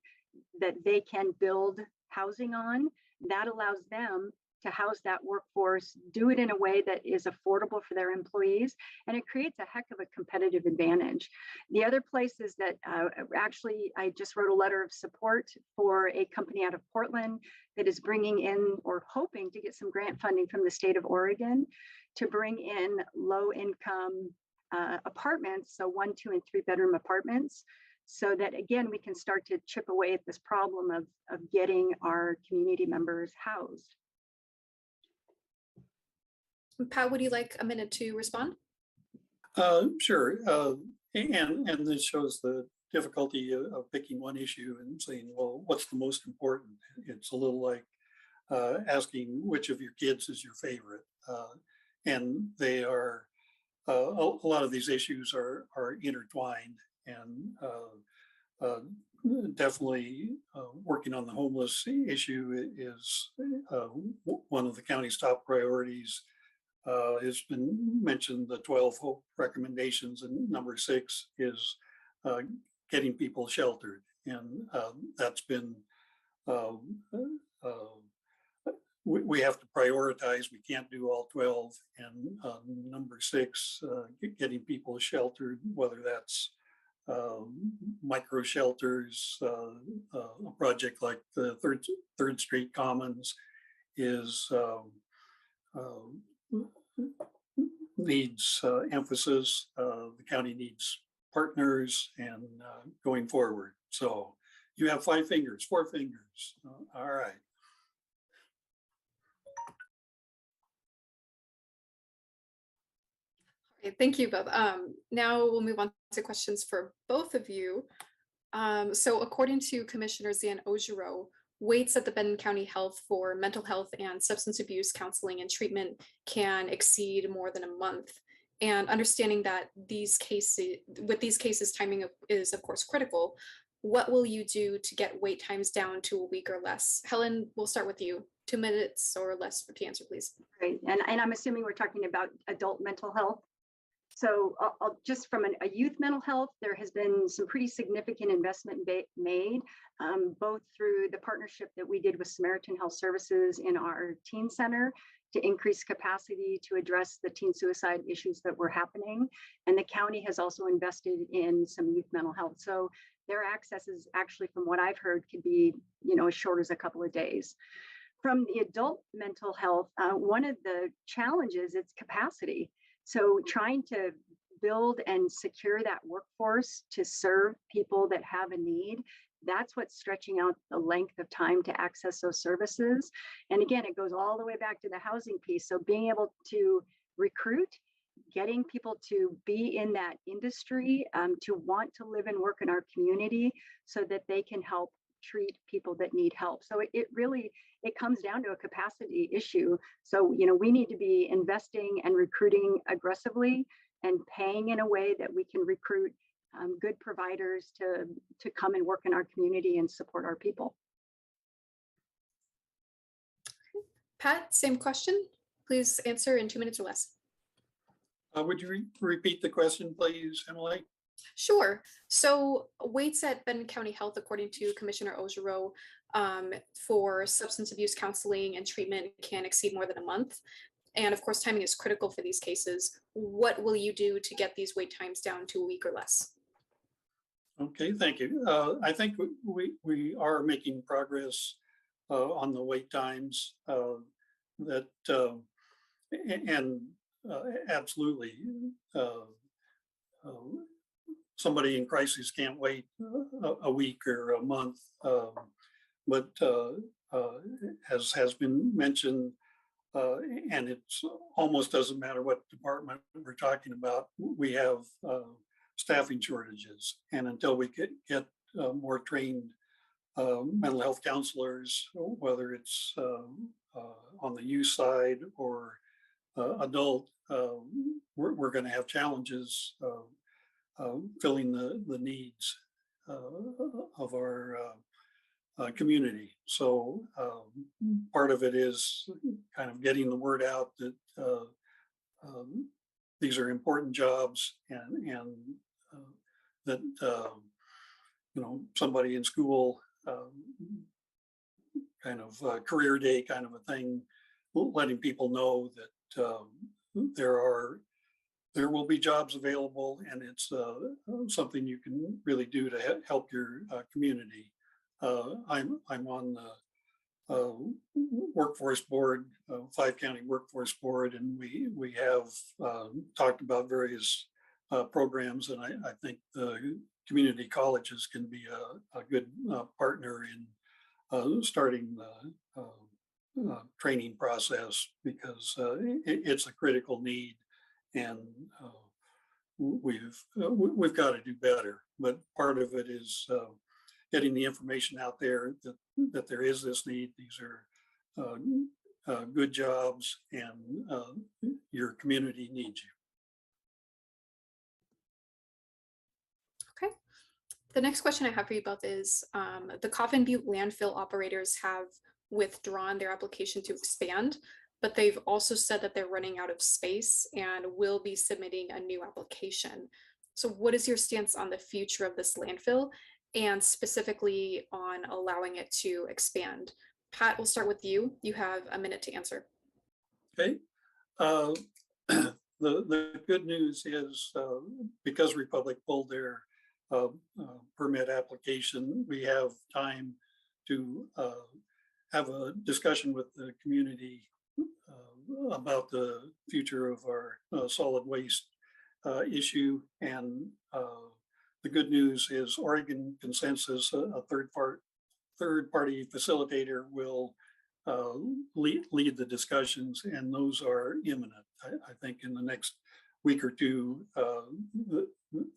that they can build housing on, that allows them to house that workforce, do it in a way that is affordable for their employees, and it creates a heck of a competitive advantage. The other place is that actually, I just wrote a letter of support for a company out of Portland that is bringing in, or hoping to get some grant funding from the state of Oregon, to bring in low-income apartments, so 1, 2, and 3 bedroom apartments, so that, again, we can start to chip away at this problem of getting our community members housed. Pat, would you like a minute to respond? Sure. And this shows the difficulty of picking one issue and saying, well, what's the most important? It's a little like asking which of your kids is your favorite. And they are, a lot of these issues are intertwined, and definitely working on the homeless issue is one of the county's top priorities. It's been mentioned, the 12 HOPE recommendations, and number 6 is getting people sheltered. And that's been, we have to prioritize. We can't do all 12. And number 6, getting people sheltered, whether that's micro shelters, a project like the Third Street Commons is needs emphasis. The county needs partners and going forward. So you have 5 fingers, 4 fingers. All right. Okay, thank you both. Now we'll move on to questions for both of you. So according to Commissioner Zan Ojiro, waits at the Benton County Health for mental health and substance abuse counseling and treatment can exceed more than a month. And understanding that these cases, timing is of course critical. What will you do to get wait times down to a week or less? Helen, we'll start with you. 2 minutes or less to answer, please. Great. And I'm assuming we're talking about adult mental health. So just from a youth mental health, there has been some pretty significant investment made, both through the partnership that we did with Samaritan Health Services in our teen center to increase capacity to address the teen suicide issues that were happening. And the county has also invested in some youth mental health. So their access is actually, from what I've heard, could be, as short as a couple of days. From the adult mental health, one of the challenges is capacity. So trying to build and secure that workforce to serve people that have a need, that's what's stretching out the length of time to access those services. And again, it goes all the way back to the housing piece. So being able to recruit, getting people to be in that industry, to want to live and work in our community so that they can help treat people that need help. So it really comes down to a capacity issue. So, we need to be investing and recruiting aggressively and paying in a way that we can recruit good providers to come and work in our community and support our people. Pat, same question. Please answer in 2 minutes or less. Would you repeat the question, please, Emily? Sure. So waits at Benton County Health, according to Commissioner Ojiro, for substance abuse counseling and treatment can exceed more than a month. And of course, timing is critical for these cases. What will you do to get these wait times down to a week or less? Okay, thank you. I think we are making progress on the wait times absolutely. Somebody in crisis can't wait a week or a month, but as has been mentioned, and it almost doesn't matter what department we're talking about, we have staffing shortages. And until we get more trained mental health counselors, whether it's on the youth side or adult, we're going to have challenges filling the needs of our community. So part of it is kind of getting the word out that these are important jobs and that somebody in school kind of career day kind of a thing, letting people know that there will be jobs available, and it's something you can really do to help your community. I'm on the workforce board, 5-county workforce board, and we have talked about various programs, and I think the community colleges can be a good partner in starting the training process, because it's a critical need. And we've got to do better, but part of it is getting the information out there that there is this need. These are good jobs, and your community needs you. Okay. The next question I have for you both is the Coffin Butte landfill operators have withdrawn their application to expand, but they've also said that they're running out of space and will be submitting a new application. So what is your stance on the future of this landfill, and specifically on allowing it to expand? Pat, we'll start with you. You have a minute to answer. Okay. The good news is because Republic pulled their permit application, we have time to have a discussion with the community about the future of our solid waste issue. And the good news is Oregon Consensus, a third-party facilitator, will lead the discussions, and those are imminent. I think in the next week or two,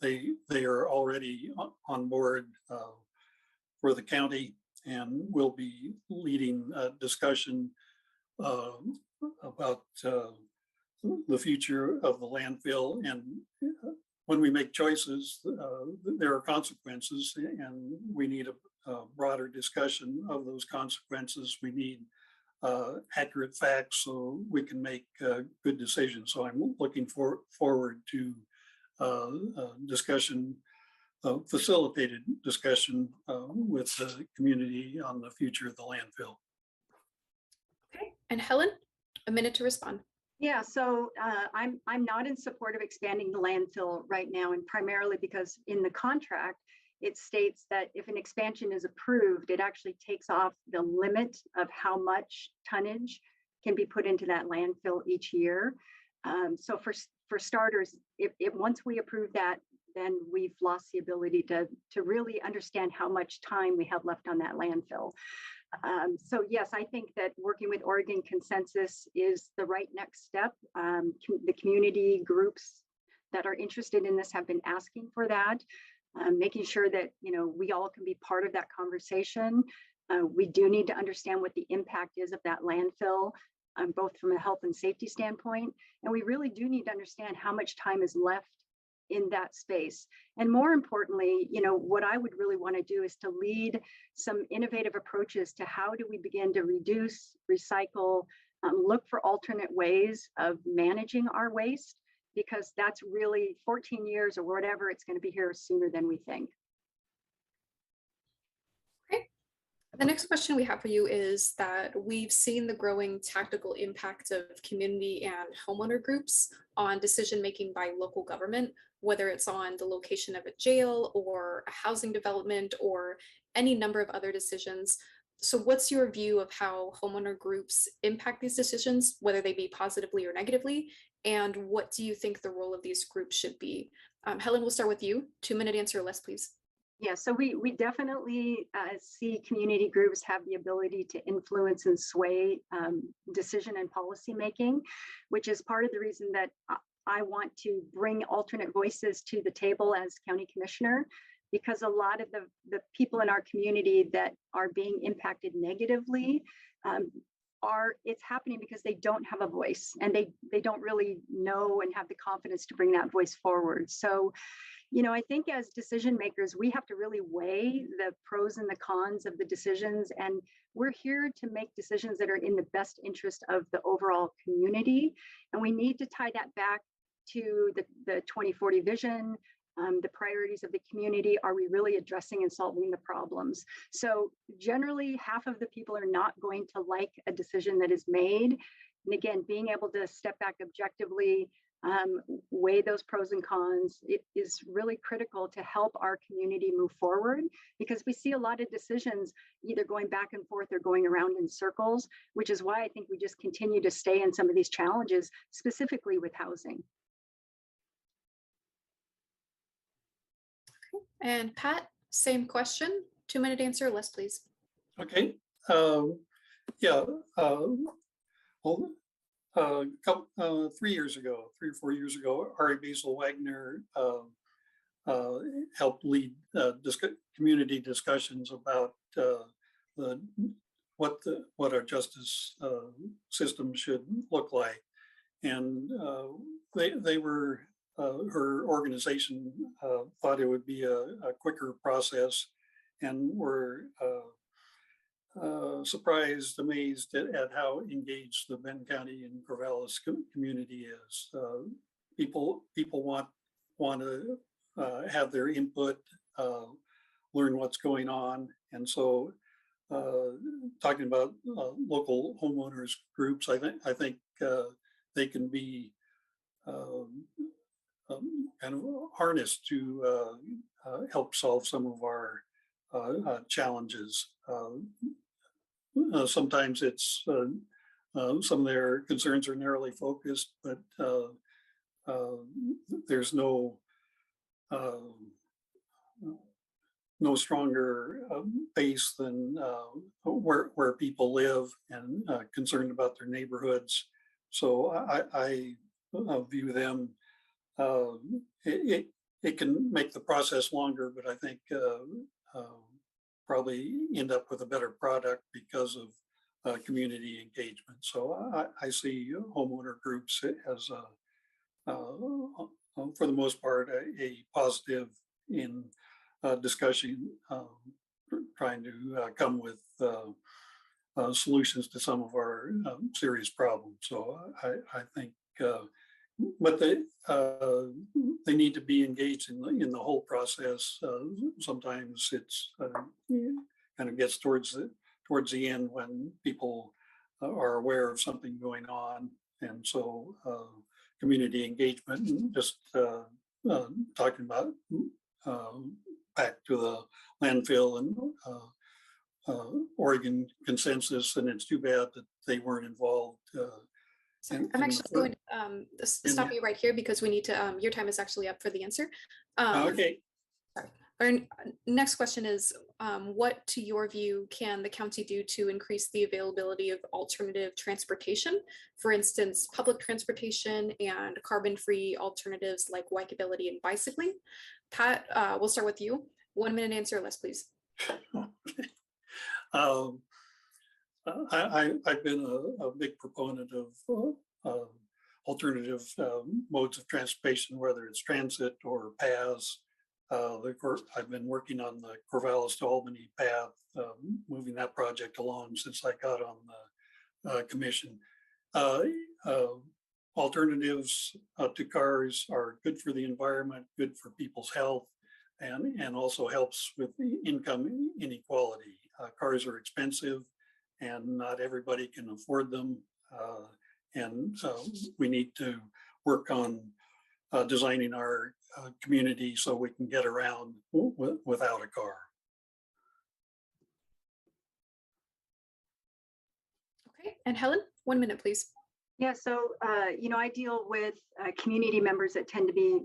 they are already on board for the county, and will be leading a discussion about the future of the landfill. And when we make choices, there are consequences, and we need a broader discussion of those consequences. We need accurate facts so we can make good decisions. So I'm looking forward to discussion, facilitated discussion with the community on the future of the landfill. Okay, and Helen, a minute to respond. Yeah, so I'm not in support of expanding the landfill right now, and primarily because in the contract, it states that if an expansion is approved, it actually takes off the limit of how much tonnage can be put into that landfill each year. So for starters, if once we approve that, then we've lost the ability to really understand how much time we have left on that landfill. So yes, I think that working with Oregon Consensus is the right next step. The community groups that are interested in this have been asking for that, making sure that we all can be part of that conversation. We do need to understand what the impact is of that landfill, both from a health and safety standpoint, and we really do need to understand how much time is left in that space. And more importantly, what I would really want to do is to lead some innovative approaches to how do we begin to reduce, recycle, look for alternate ways of managing our waste, because that's really 14 years or whatever, it's going to be here sooner than we think. Okay. The next question we have for you is that we've seen the growing tactical impact of community and homeowner groups on decision-making by local government, whether it's on the location of a jail or a housing development or any number of other decisions. So what's your view of how homeowner groups impact these decisions, whether they be positively or negatively? And what do you think the role of these groups should be? Helen, we'll start with you. 2-minute answer or less, please. Yeah, so we definitely see community groups have the ability to influence and sway decision and policy making, which is part of the reason that I want to bring alternate voices to the table as county commissioner, because a lot of the people in our community that are being impacted negatively it's happening because they don't have a voice, and they don't really know and have the confidence to bring that voice forward. So I think as decision makers, we have to really weigh the pros and the cons of the decisions, and we're here to make decisions that are in the best interest of the overall community. And we need to tie that back to the 2040 vision, the priorities of the community. Are we really addressing and solving the problems? So generally, half of the people are not going to like a decision that is made. And again, being able to step back objectively, weigh those pros and cons, it is really critical to help our community move forward, because we see a lot of decisions either going back and forth or going around in circles, which is why I think we just continue to stay in some of these challenges, specifically with housing. And Pat, same question, 2-minute answer or less, please. Okay. Yeah. Well, 3 years ago, 3 or 4 years ago, Ari Basil Wagner helped lead community discussions about what our justice system should look like, and they were her organization thought it would be a quicker process, and were surprised, amazed at how engaged the Benton County and Corvallis community is. People want to have their input, learn what's going on, and so talking about local homeowners groups, I think they can be kind of harnessed to help solve some of our challenges. Sometimes it's some of their concerns are narrowly focused, but there's no stronger base than where people live and concerned about their neighborhoods. So I view them. It can make the process longer, but I think probably end up with a better product because of community engagement. So I see homeowner groups as for the most part a positive in discussion, trying to come with solutions to some of our serious problems. So I think, but they need to be engaged in the whole process. Sometimes it's kind of gets towards the end when people are aware of something going on, and so community engagement and just talking about back to the landfill and Oregon consensus, and it's too bad that they weren't involved. I'm actually going to stop you right here because we need to, your time is actually up for the answer. Okay. Sorry. Our next question is, what, to your view, can the county do to increase the availability of alternative transportation? For instance, public transportation and carbon-free alternatives like bikeability and bicycling. Pat, we'll start with you. 1 minute answer or less, please. I've been a big proponent of alternative modes of transportation, whether it's transit or paths. I've been working on the Corvallis to Albany path, moving that project along since I got on the commission. Alternatives to cars are good for the environment, good for people's health, and also helps with the income inequality. Cars are expensive and not everybody can afford them. And so we need to work on designing our community so we can get around without a car. Okay, and Helen, 1 minute, please. Yeah, so, I deal with community members that tend to be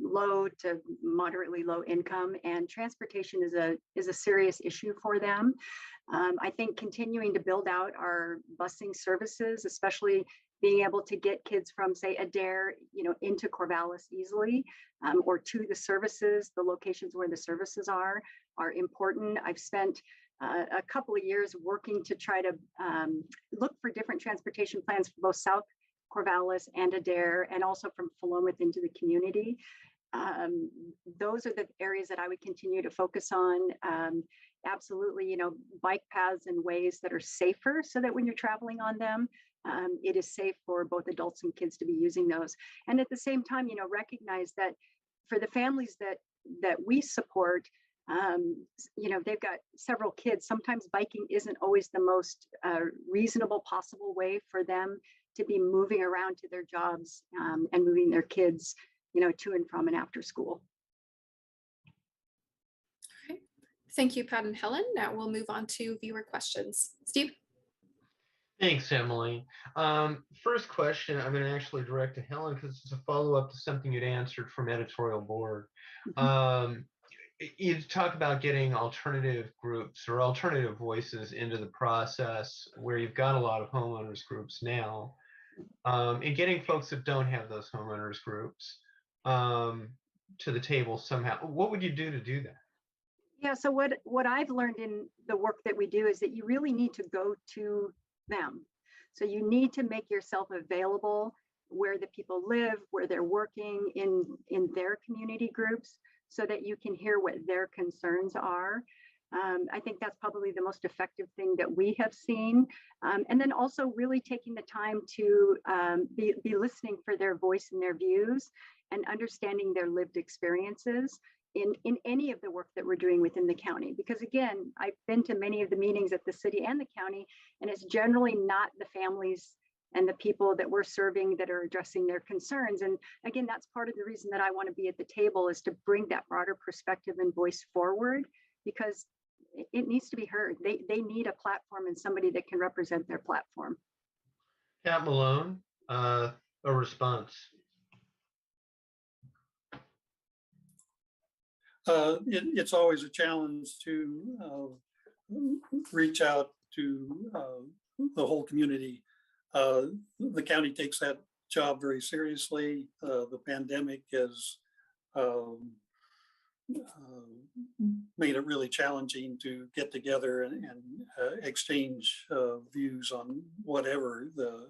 low to moderately low income, and transportation is a serious issue for them. I think continuing to build out our busing services, especially being able to get kids from, say, Adair, into Corvallis easily, or to the services, the locations where the services are important. I've spent a couple of years working to try to look for different transportation plans for both South Corvallis and Adair, and also from Philomath into the community. Those are the areas that I would continue to focus on. Absolutely, bike paths and ways that are safer so that when you're traveling on them, it is safe for both adults and kids to be using those. And at the same time, recognize that for the families that we support, they've got several kids. Sometimes biking isn't always the most reasonable possible way for them to be moving around to their jobs and moving their kids, to and from and after school. Okay. Thank you, Pat and Helen. Now we'll move on to viewer questions. Steve? Thanks, Emily. First question I'm going to actually direct to Helen because it's a follow-up to something you'd answered from editorial board. You talk about getting alternative groups or alternative voices into the process where you've got a lot of homeowners groups now, and getting folks that don't have those homeowners groups to the table somehow. What would you do to do that? Yeah, so what I've learned in the work that we do is that you really need to go to them. So you need to make yourself available where the people live, where they're working in their community groups, so that you can hear what their concerns are. I think that's probably the most effective thing that we have seen. And then also really taking the time to be listening for their voice and their views and understanding their lived experiences in any of the work that we're doing within the county. Because again, I've been to many of the meetings at the city and the county, and it's generally not the families and the people that we're serving that are addressing their concerns. And again, that's part of the reason that I want to be at the table, is to bring that broader perspective and voice forward, because it needs to be heard. They need a platform and somebody that can represent their platform. Pat Malone, a response. It's always a challenge to reach out to the whole community. The county takes that job very seriously. The pandemic has made it really challenging to get together and exchange views on whatever the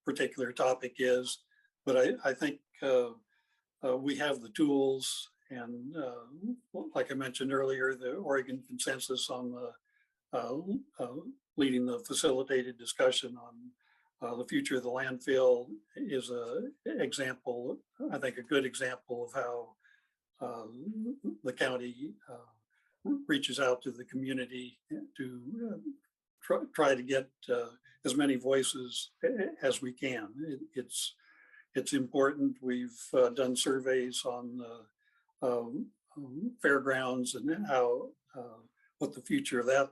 particular topic is. But I think we have the tools, and like I mentioned earlier, the Oregon consensus on the leading the facilitated discussion on the future of the landfill is a example, I think a good example of how the county reaches out to the community to try to get as many voices as we can. It's important. We've done surveys on fairgrounds and how what the future of that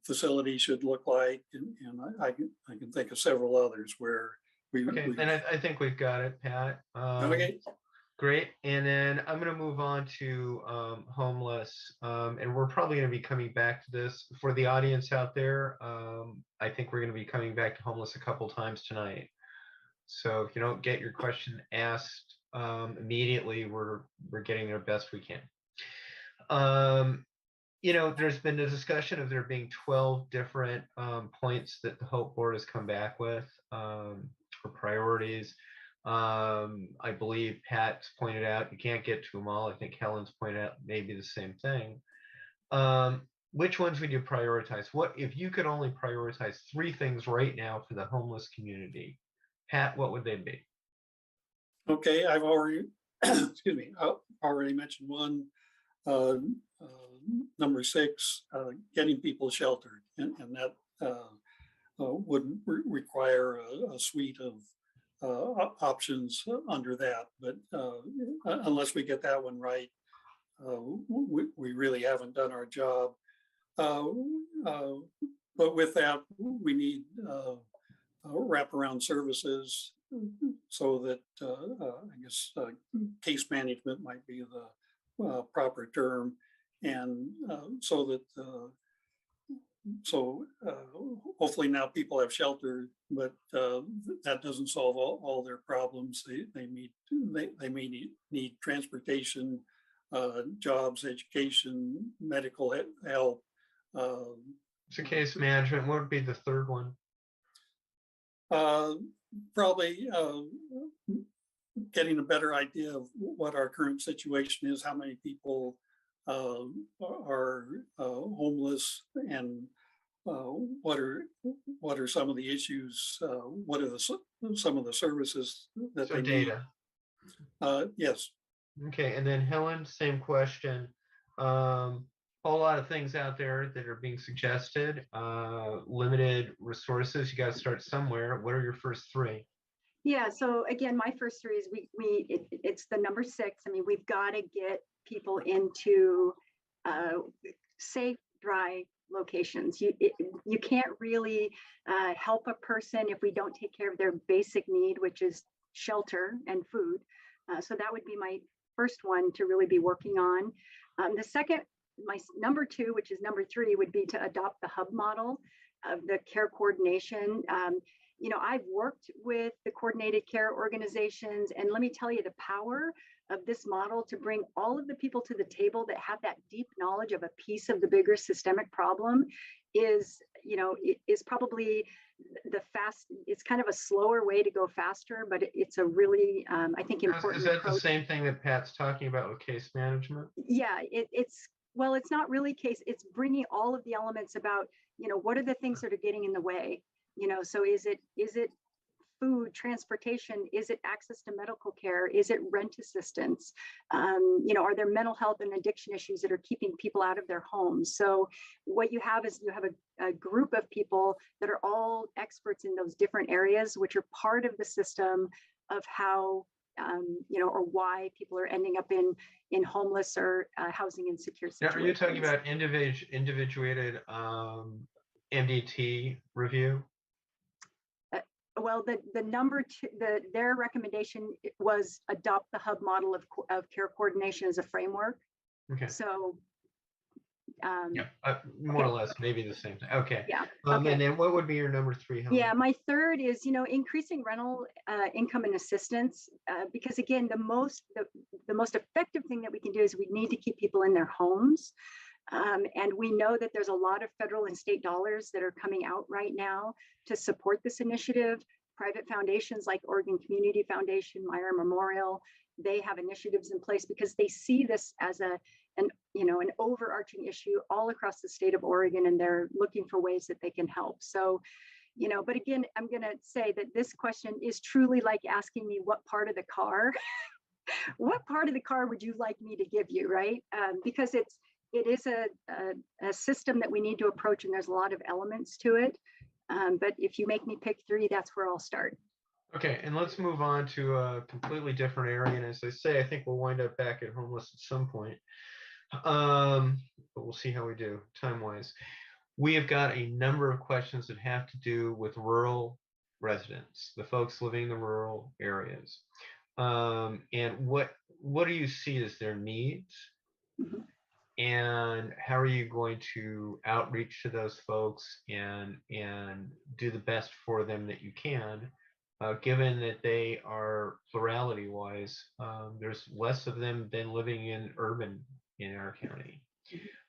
facility should look like, and I can think of several others where we. Okay, and I think we've got it, Pat. Okay. Great, and then I'm going to move on to homeless, and we're probably going to be coming back to this for the audience out there. I think we're going to be coming back to homeless a couple times tonight. So if you don't get your question asked immediately, we're getting there best we can. You know, there's been a discussion of there being 12 different points that the Hope Board has come back with for priorities. I believe Pat's pointed out you can't get to them all. I think Helen's pointed out maybe the same thing. Which ones would you prioritize? What if you could only prioritize 3 things right now for the homeless community? Pat, what would they be? Okay, I've already, excuse me, I already mentioned one. Number 6, getting people sheltered, and that would require a suite of options under that. But unless we get that one right, we really haven't done our job. But with that, we need wraparound services so that I guess case management might be the proper term, and so that hopefully now people have shelter, but that doesn't solve all their problems. They may need transportation, jobs, education, medical help. So case management, what would be the third one? Probably getting a better idea of what our current situation is, how many people are homeless, and what are some of the issues, what are some of the services that So they data. need. Yes. Okay, and then Helen, same question. Whole lot of things out there that are being suggested, limited resources. You got to start somewhere. What are your first 3? Yeah, so again, my first 3 is it's the number 6. I mean, we've got to get people into safe, dry locations. You can't really help a person if we don't take care of their basic need, which is shelter and food. So that would be my first one to really be working on. The second, my number 2, which is number 3, would be to adopt the hub model of the care coordination. You know, I've worked with the coordinated care organizations, and let me tell you, the power of this model to bring all of the people to the table that have that deep knowledge of a piece of the bigger systemic problem is, you know, is probably it's kind of a slower way to go faster, but it's a really, I think, important Is that approach. the same thing that Pat's talking about with case management? Yeah, well, it's not really case, it's bringing all of the elements about, you know, what are the things that are getting in the way? You know, so is it food, transportation? Is it access to medical care? Is it rent assistance? You know, are there mental health and addiction issues that are keeping people out of their homes? So what you have is you have a group of people that are all experts in those different areas, which are part of the system of how, you know, or why people are ending up in homeless or housing insecure situations. Now, are you talking about individuated MDT review? Well, the number two, their recommendation was adopt the hub model of care coordination as a framework. Okay. So, Yeah, more okay. or less, maybe the same thing. Okay. Yeah. Okay. And then what would be your number 3? Helen? Yeah, my third is, increasing rental income and assistance, because again, the most effective thing that we can do is we need to keep people in their homes. And we know that there's a lot of federal and state dollars that are coming out right now to support this initiative. Private foundations like Oregon Community Foundation, Meyer Memorial, they have initiatives in place because they see this as an overarching issue all across the state of Oregon, and they're looking for ways that they can help. So, but again, I'm going to say that this question is truly like asking me what part of the car, what part of the car would you like me to give you, right? Because it is a system that we need to approach, and there's a lot of elements to it. But if you make me pick 3, that's where I'll start. Okay, and let's move on to a completely different area. And as I say, I think we'll wind up back at homeless at some point. But we'll see how we do time-wise. We have got a number of questions that have to do with rural residents, the folks living in the rural areas. And what do you see as their needs? Mm-hmm. And how are you going to outreach to those folks and do the best for them that you can, given that they are plurality-wise, there's less of them than living in urban in our county.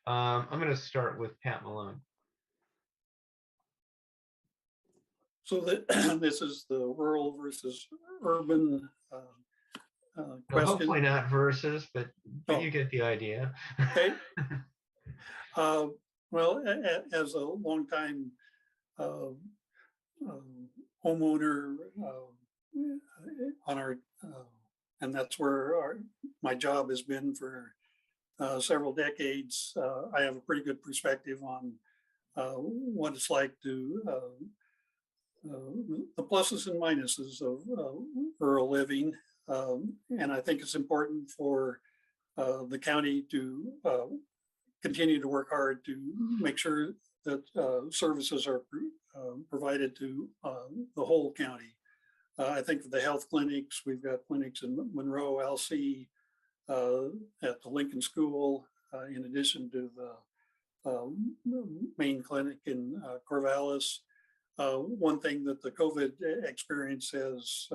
I'm going to start with Pat Malone. So this is the rural versus urban Well, question. hopefully not versus, but you get the idea. Okay. Well, as a longtime homeowner on our, and that's where my job has been for several decades, I have a pretty good perspective on what it's like to the pluses and minuses of rural living. And I think it's important for the county to continue to work hard to make sure that services are provided to the whole county. I think for the health clinics, we've got clinics in Monroe, LC, at the Lincoln School, in addition to the main clinic in Corvallis. One thing that the COVID experience has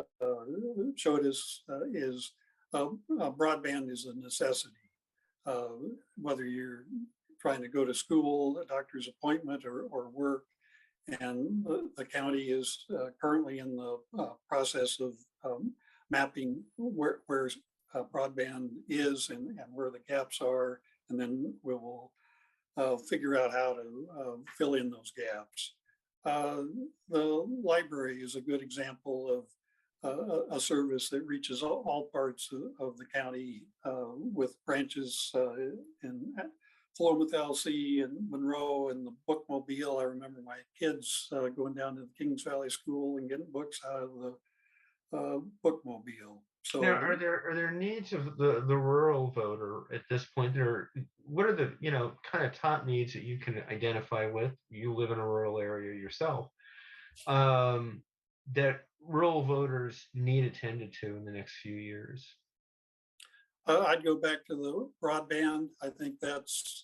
showed us is broadband is a necessity. Whether you're trying to go to school, a doctor's appointment, or work. And the county is currently in the process of mapping where broadband is and where the gaps are. And then we will figure out how to fill in those gaps. The library is a good example of a service that reaches all parts of the county, with branches in Philomath, LC, and Monroe, and the bookmobile. I remember my kids going down to the Kings Valley School and getting books out of the bookmobile. So now, are there needs of the rural voter at this point? What are the kind of top needs that you can identify with? You live in a rural area yourself, that rural voters need attended to in the next few years. I'd go back to the broadband. I think that's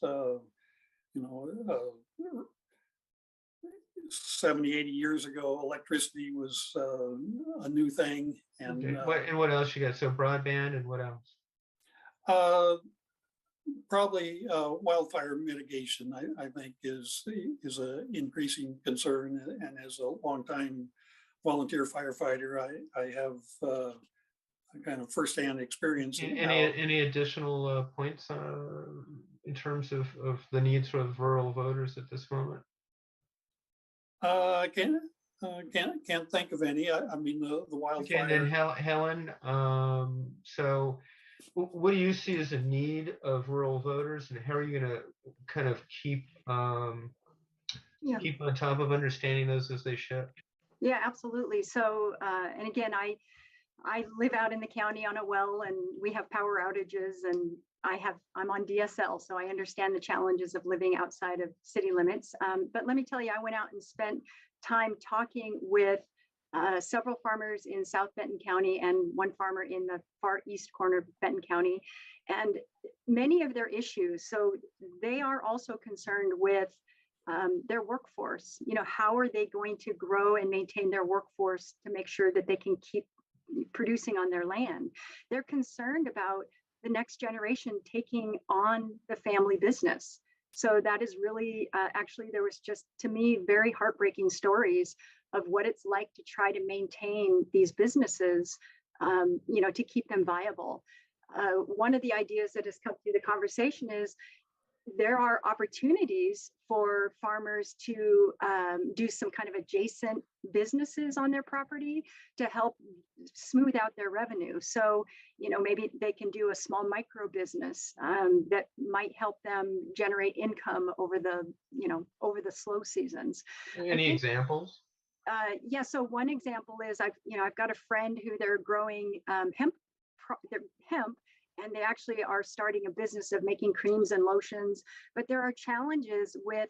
70, 80 years ago, electricity was a new thing. And okay. What else you got? So broadband, and what else? Probably wildfire mitigation, I think is an increasing concern. And as a longtime volunteer firefighter, I have a kind of firsthand experience. Any additional points in terms of the needs of rural voters at this moment? I can't think of any. I mean, the wildfire. Okay, and then Helen, so what do you see as a need of rural voters, and how are you going to kind of keep on top of understanding those as they shift? Yeah, absolutely. So, and again, I live out in the county on a well, and we have power outages, and I'm on DSL, so I understand the challenges of living outside of city limits. But let me tell you, I went out and spent time talking with several farmers in South Benton County and one farmer in the far east corner of Benton County, and many of their issues. So they are also concerned with their workforce. You know, how are they going to grow and maintain their workforce to make sure that they can keep producing on their land? They're concerned about the next generation taking on the family business. So that is really, actually, there was just, to me, very heartbreaking stories of what it's like to try to maintain these businesses, you know, to keep them viable. One of the ideas that has come through the conversation is there are opportunities for farmers to do some kind of adjacent businesses on their property to help smooth out their revenue. So, you know, maybe they can do a small micro business that might help them generate income over the, you know, over the slow seasons. Any examples? Yeah, so one example is I've got a friend who they're growing hemp, and they actually are starting a business of making creams and lotions. But there are challenges with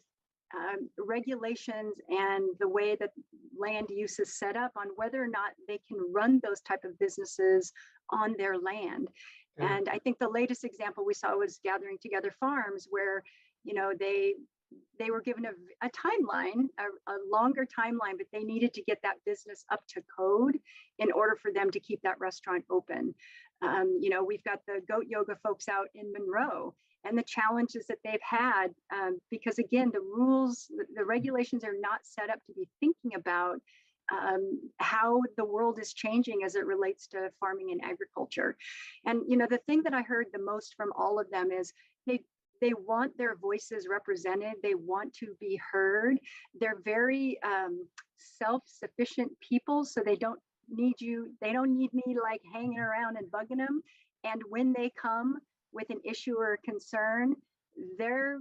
regulations and the way that land use is set up on whether or not they can run those type of businesses on their land. And I think the latest example we saw was Gathering Together Farms, where, you know, they were given a timeline, a longer timeline, but they needed to get that business up to code in order for them to keep that restaurant open. You know, we've got the goat yoga folks out in Monroe and the challenges that they've had, because again, the rules, the regulations are not set up to be thinking about how the world is changing as it relates to farming and agriculture. And, you know, the thing that I heard the most from all of them is they want their voices represented. They want to be heard. They're very self-sufficient people, so they don't need you. They don't need me like hanging around and bugging them. And when they come with an issue or a concern, their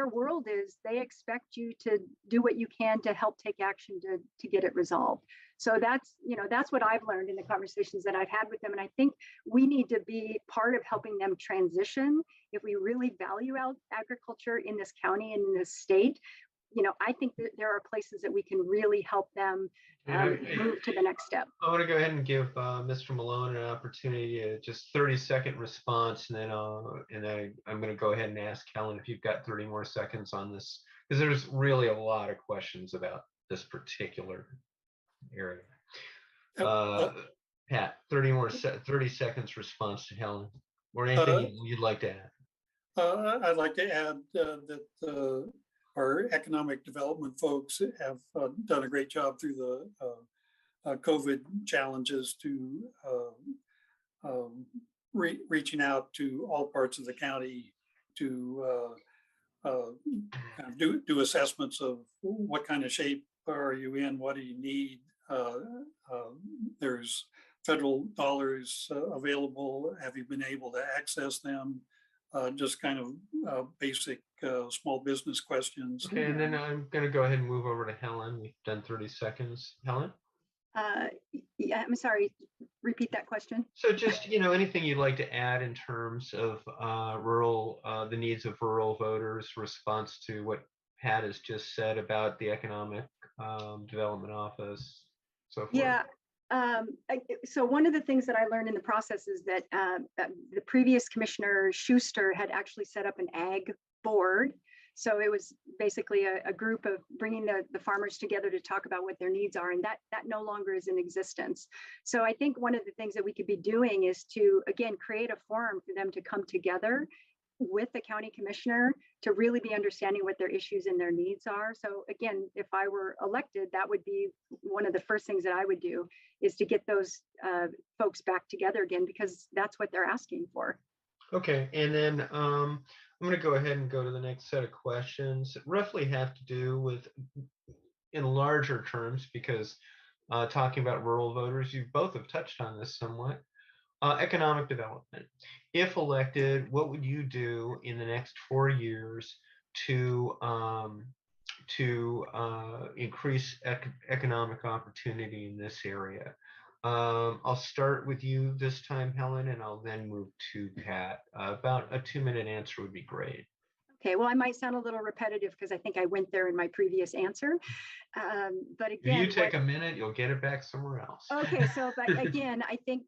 world is they expect you to do what you can to help take action to get it resolved. So that's, you know, that's what I've learned in the conversations that I've had with them. And I think we need to be part of helping them transition. If we really value agriculture in this county and in this state, you know, I think that there are places that we can really help them move to the next step. I want to go ahead and give Mr. Malone an opportunity to just 30-second response, and then I'm going to go ahead and ask Helen if you've got 30 more seconds on this, because there's really a lot of questions about this particular area. Pat, 30 seconds response to Helen, or anything you'd like to add. I'd like to add that our economic development folks have done a great job through the COVID challenges to reaching out to all parts of the county to kind of do assessments of what kind of shape are you in, what do you need. There's federal dollars available. Have you been able to access them? Just kind of basic small business questions. Okay, and then I'm going to go ahead and move over to Helen. We've done 30 seconds. Helen? Yeah, I'm sorry, repeat that question. So just, you know, anything you'd like to add in terms of the needs of rural voters, response to what Pat has just said about the Economic Development Office, so forth. Yeah. So one of the things that I learned in the process is that the previous Commissioner Schuster had actually set up an ag board. So it was basically a group of bringing the farmers together to talk about what their needs are, and that no longer is in existence. So I think one of the things that we could be doing is to, again, create a forum for them to come together with the county commissioner to really be understanding what their issues and their needs are. So again, if I were elected, that would be one of the first things that I would do, is to get those folks back together again, because that's what they're asking for. Okay, and then I'm going to go ahead and go to the next set of questions that roughly have to do with, in larger terms, because talking about rural voters, you both have touched on this somewhat. Economic development. If elected, what would you do in the next 4 years to increase economic opportunity in this area? I'll start with you this time, Helen, and I'll then move to Pat. About a 2-minute answer would be great. Okay, well, I might sound a little repetitive because I think I went there in my previous answer. But If you again, take a minute, you'll get it back somewhere else. okay, so but again, I think,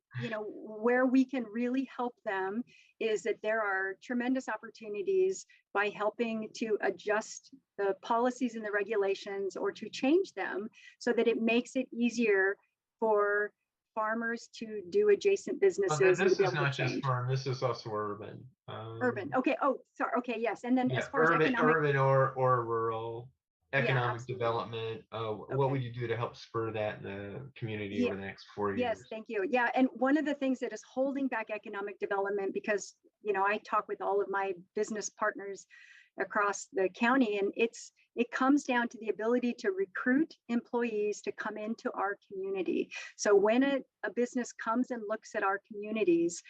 where we can really help them is that there are tremendous opportunities by helping to adjust the policies and the regulations or to change them so that it makes it easier for farmers to do adjacent Well, businesses. this and to be is able to not just change. farm, this is also urban. Urban. Okay. Oh, sorry. Okay. Yes. And then Yeah, as far as economic, urban or rural economic absolutely. development. What Okay. would you do to help spur that in the community Yeah. over the next 4 Yes, years? thank you. Yeah, and one of the things that is holding back economic development, because I talk with all of my business partners across the county, and it comes down to the ability to recruit employees to come into our community. So when a business comes and looks at our communities,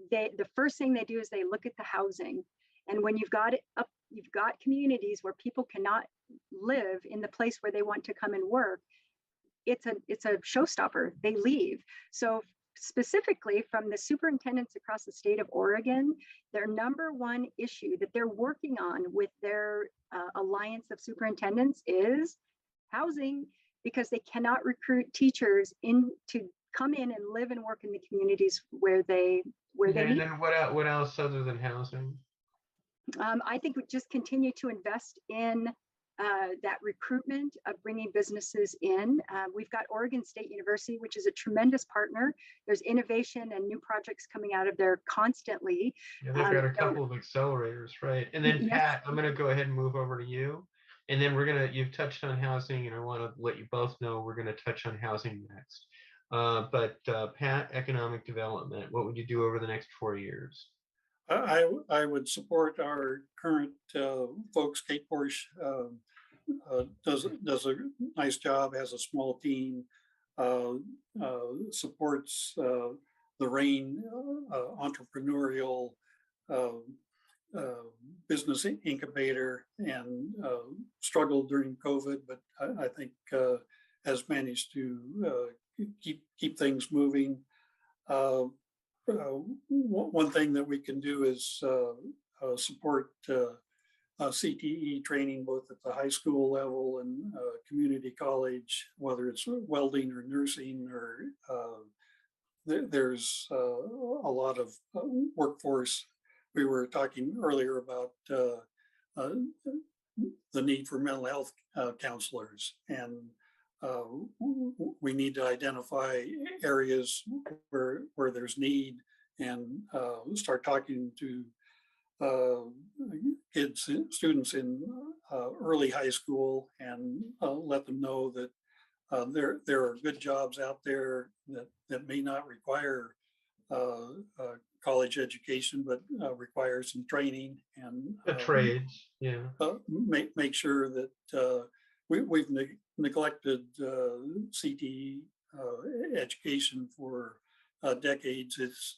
the first thing they do is they look at the housing. And when you've got communities where people cannot live in the place where they want to come and work, it's a showstopper. They leave. So specifically from the superintendents across the state of Oregon, their number one issue that they're working on with their alliance of superintendents is housing, because they cannot recruit teachers to come in and live and work in the communities where they And need. then what else other than housing? I think we just continue to invest in that recruitment of bringing businesses in. We've got Oregon State University, which is a tremendous partner. There's innovation and new projects coming out of there constantly. Yeah, they've got a couple of accelerators, right? And then Yes. Pat, I'm going to go ahead and move over to you. And then you've touched on housing, and I want to let you both know we're going to touch on housing next. But Pat, economic development, what would you do over the next 4 years? I would support our current folks. Kate Porsche does a nice job, has a small team, supports the RAIN entrepreneurial business incubator, and struggled during COVID, but I think has managed to keep things moving. One thing that we can do is support CTE training, both at the high school level and community college, whether it's welding or nursing, or there's a lot of workforce. We were talking earlier about the need for mental health counselors, and we need to identify areas where there's need, and start talking to students in early high school, and let them know that there are good jobs out there that may not require college education, but require some training, and The trades, yeah. make sure that we've neglected CTE education for decades. It's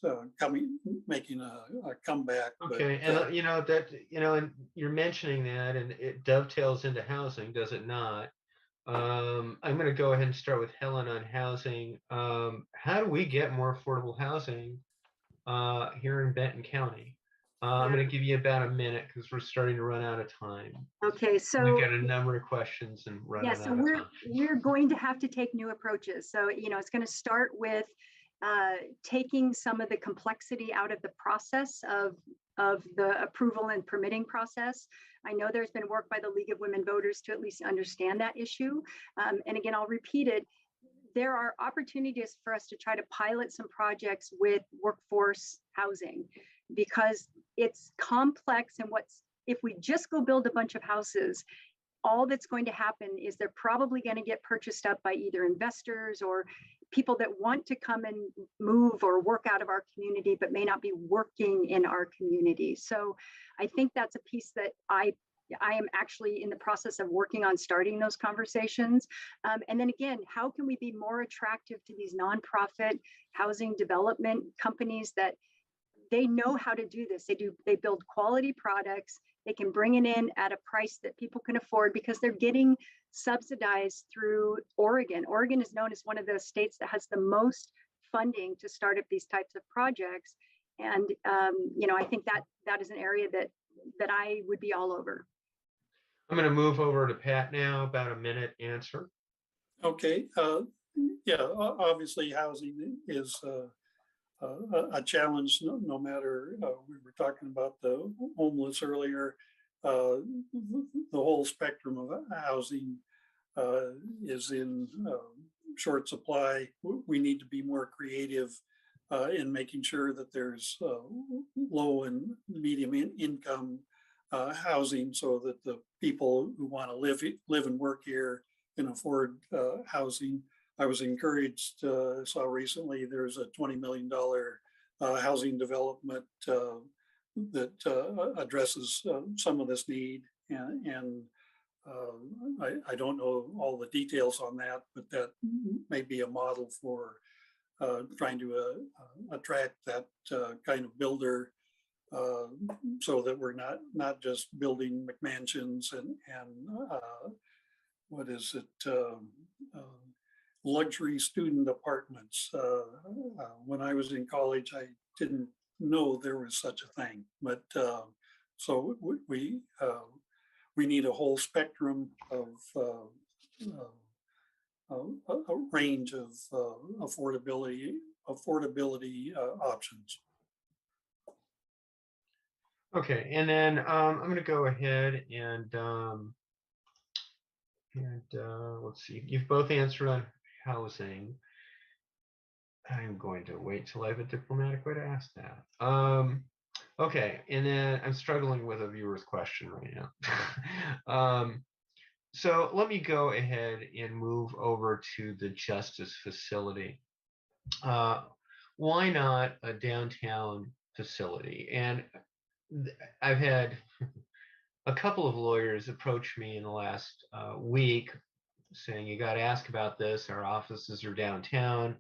making a comeback. Okay, but, and and you're mentioning that, and it dovetails into housing, does it not? I'm going to go ahead and start with Helen on housing. How do we get more affordable housing here in Benton County? I'm going to give you about a minute because we're starting to run out of time. Okay, so We've got a number of questions and running yeah, so out of time. we're going to have to take new approaches. So it's going to start with taking some of the complexity out of the process of the approval and permitting process. I know there's been work by the League of Women Voters to at least understand that issue. And again, I'll repeat it. There are opportunities for us to try to pilot some projects with workforce housing, because it's complex. And if we just go build a bunch of houses, all that's going to happen is they're probably going to get purchased up by either investors or people that want to come and move or work out of our community, but may not be working in our community. So I think that's a piece that I am actually in the process of working on starting those conversations. And then again, how can we be more attractive to these nonprofit housing development companies that they know how to do this? They build quality products. They can bring it in at a price that people can afford because they're getting subsidized through Oregon. Oregon is known as one of the states that has the most funding to start up these types of projects. And, I think that is an area that I would be all over. I'm going to move over to Pat now, about a minute answer. Okay. Yeah, obviously housing is a challenge, no matter, we were talking about the homeless earlier. The whole spectrum of housing is in short supply. We need to be more creative in making sure that there's low and medium income housing, so that the people who want to live and work here can afford housing. I was encouraged, saw recently there's a $20 million housing development that addresses some of this need. And I don't know all the details on that, but that may be a model for trying to attract that kind of builder, so that we're not just building McMansions and what is it, luxury student apartments. When I was in college, I didn't know there was such a thing, but so we need a whole spectrum of a range of affordability options. Okay, and then I'm going to go ahead and let's see. You've both answered on housing. I'm going to wait till I have a diplomatic way to ask that. Okay, and then I'm struggling with a viewer's question right now. So let me go ahead and move over to the Justice Facility. Why not a downtown facility? And I've had a couple of lawyers approach me in the last week saying, you got to ask about this. Our offices are downtown.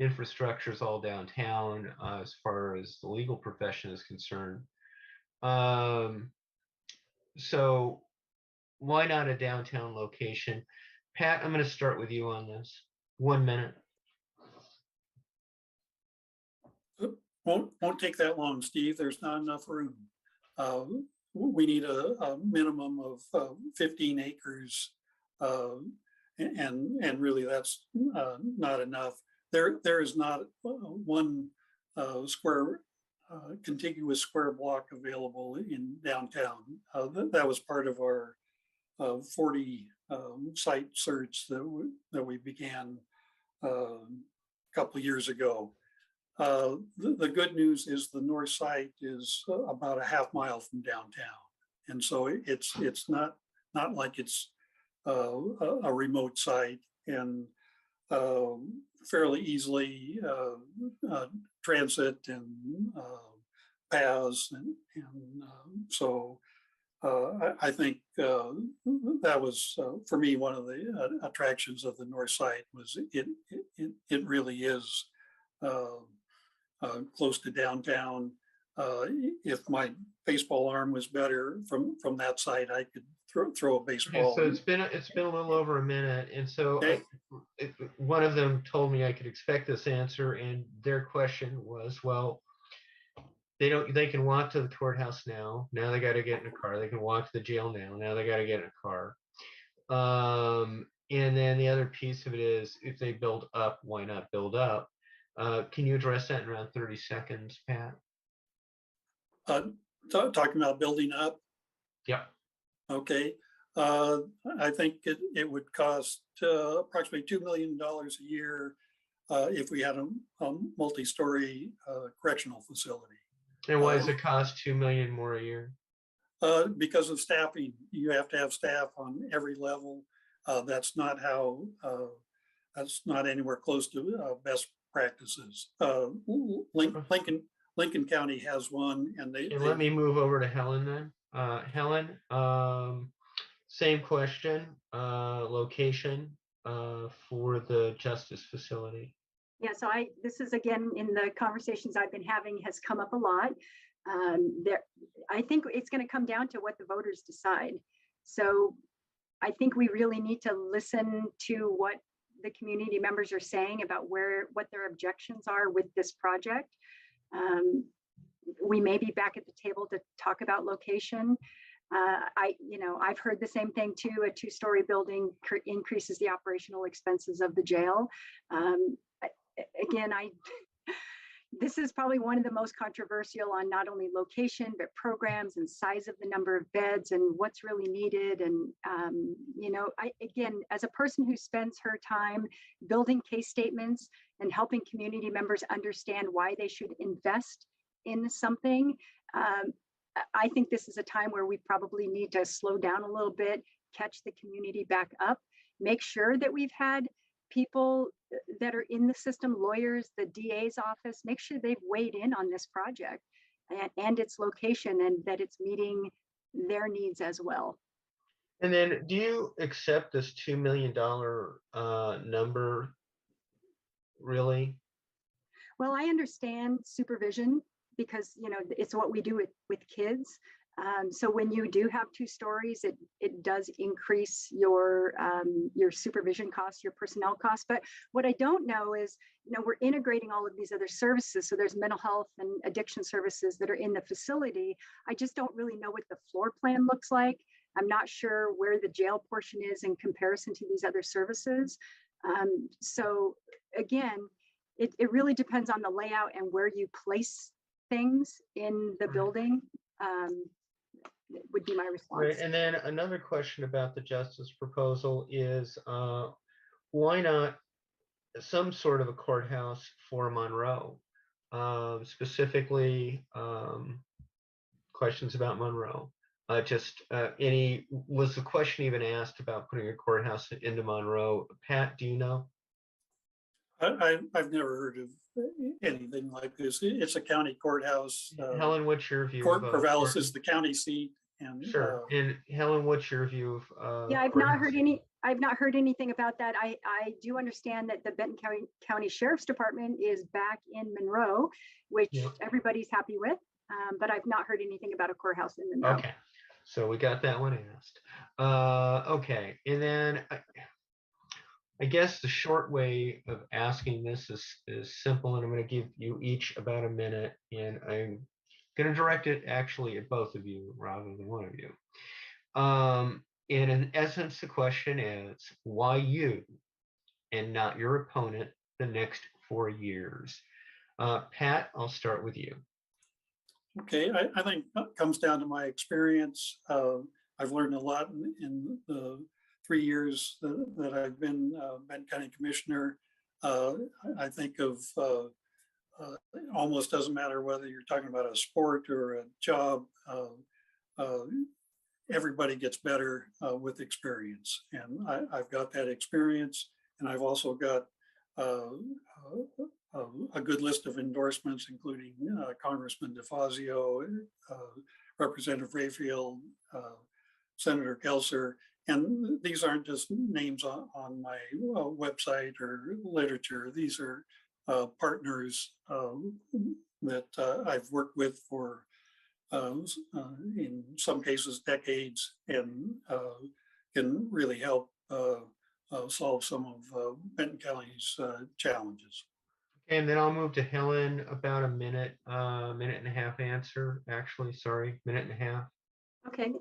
Infrastructure is all downtown as far as the legal profession is concerned. So why not a downtown location? Pat, I'm going to start with you on this. 1 minute. Won't take that long, Steve. There's not enough room. We need a minimum of 15 acres, and really that's not enough. There is not one contiguous square block available in downtown. That was part of our 40 site search that we began a couple of years ago. The good news is the north side is about a half mile from downtown, and so it's not like it's a remote site, and fairly easily transit and paths, and so I think that was for me one of the attractions of the north side was it really is close to downtown. If my baseball arm was better from that side, I could throw a baseball. Okay, so it's been a little over a minute, and so Okay. one of them told me I could expect this answer, and their question was, well, they can walk to the courthouse now. Now they got to get in a car. They can walk to the jail now. Now they got to get in a car. And then the other piece of it is, if they build up, why not build up? Can you address that in around 30 seconds, Pat? Talking about building up. Yeah. Okay. I think it would cost approximately $2 million a year if we had a multi-story correctional facility. And why does it cost $2 million more a year? Because of staffing. You have to have staff on every level. That's not anywhere close to best practices. Lincoln County has one, and let me move over to Helen then. Helen, same question, location for the Justice Facility. Yeah, so this is again in the conversations I've been having has come up a lot. I think it's going to come down to what the voters decide. So I think we really need to listen to what the community members are saying about what their objections are with this project. We may be back at the table to talk about location. I've heard the same thing too. A 2-story building increases the operational expenses of the jail. Again, this is probably one of the most controversial on not only location, but programs and size of the number of beds and what's really needed. And, again, as a person who spends her time building case statements and helping community members understand why they should invest in something, I think this is a time where we probably need to slow down a little bit, catch the community back up, make sure that we've had people that are in the system, lawyers, the DA's office, make sure they've weighed in on this project and its location and that it's meeting their needs as well. And then do you accept this $2 million number, really? Well, I understand supervision because, it's what we do with kids. So when you do have 2 stories, it does increase your supervision costs, your personnel costs. But what I don't know is, we're integrating all of these other services. So there's mental health and addiction services that are in the facility. I just don't really know what the floor plan looks like. I'm not sure where the jail portion is in comparison to these other services. So again, it really depends on the layout and where you place things in the building. Would be my response. Right. And then another question about the justice proposal is why not some sort of a courthouse for Monroe? Specifically, questions about Monroe. Was the question even asked about putting a courthouse into Monroe? Pat, do you know? I've never heard of anything like this. It's a county courthouse. Helen, what's your view? Corvallis is the county seat. And sure. And Helen, what's your view of? Yeah, I've not heard anything about that. I do understand that the Benton County Sheriff's Department is back in Monroe, which everybody's happy with. But I've not heard anything about a courthouse in Monroe. Okay, so we got that one asked. Okay, and then I guess the short way of asking this is simple, and I'm going to give you each about a minute, and I'm going to direct it actually at both of you rather than one of you. And in essence, the question is, why you and not your opponent the next 4 years? Pat, I'll start with you. Okay, I think that comes down to my experience. I've learned a lot in the 3 years that I've been Benton County Commissioner. I think of it almost doesn't matter whether you're talking about a sport or a job. Everybody gets better with experience, and I've got that experience, and I've also got a good list of endorsements, including Congressman DeFazio, Representative Rayfield, Senator Kelser. And these aren't just names on my website or literature. These are partners that I've worked with for, in some cases, decades, and can really help solve some of Benton County's challenges. And then I'll move to Helen, about a minute and a half answer, actually, sorry, minute and a half. Okay.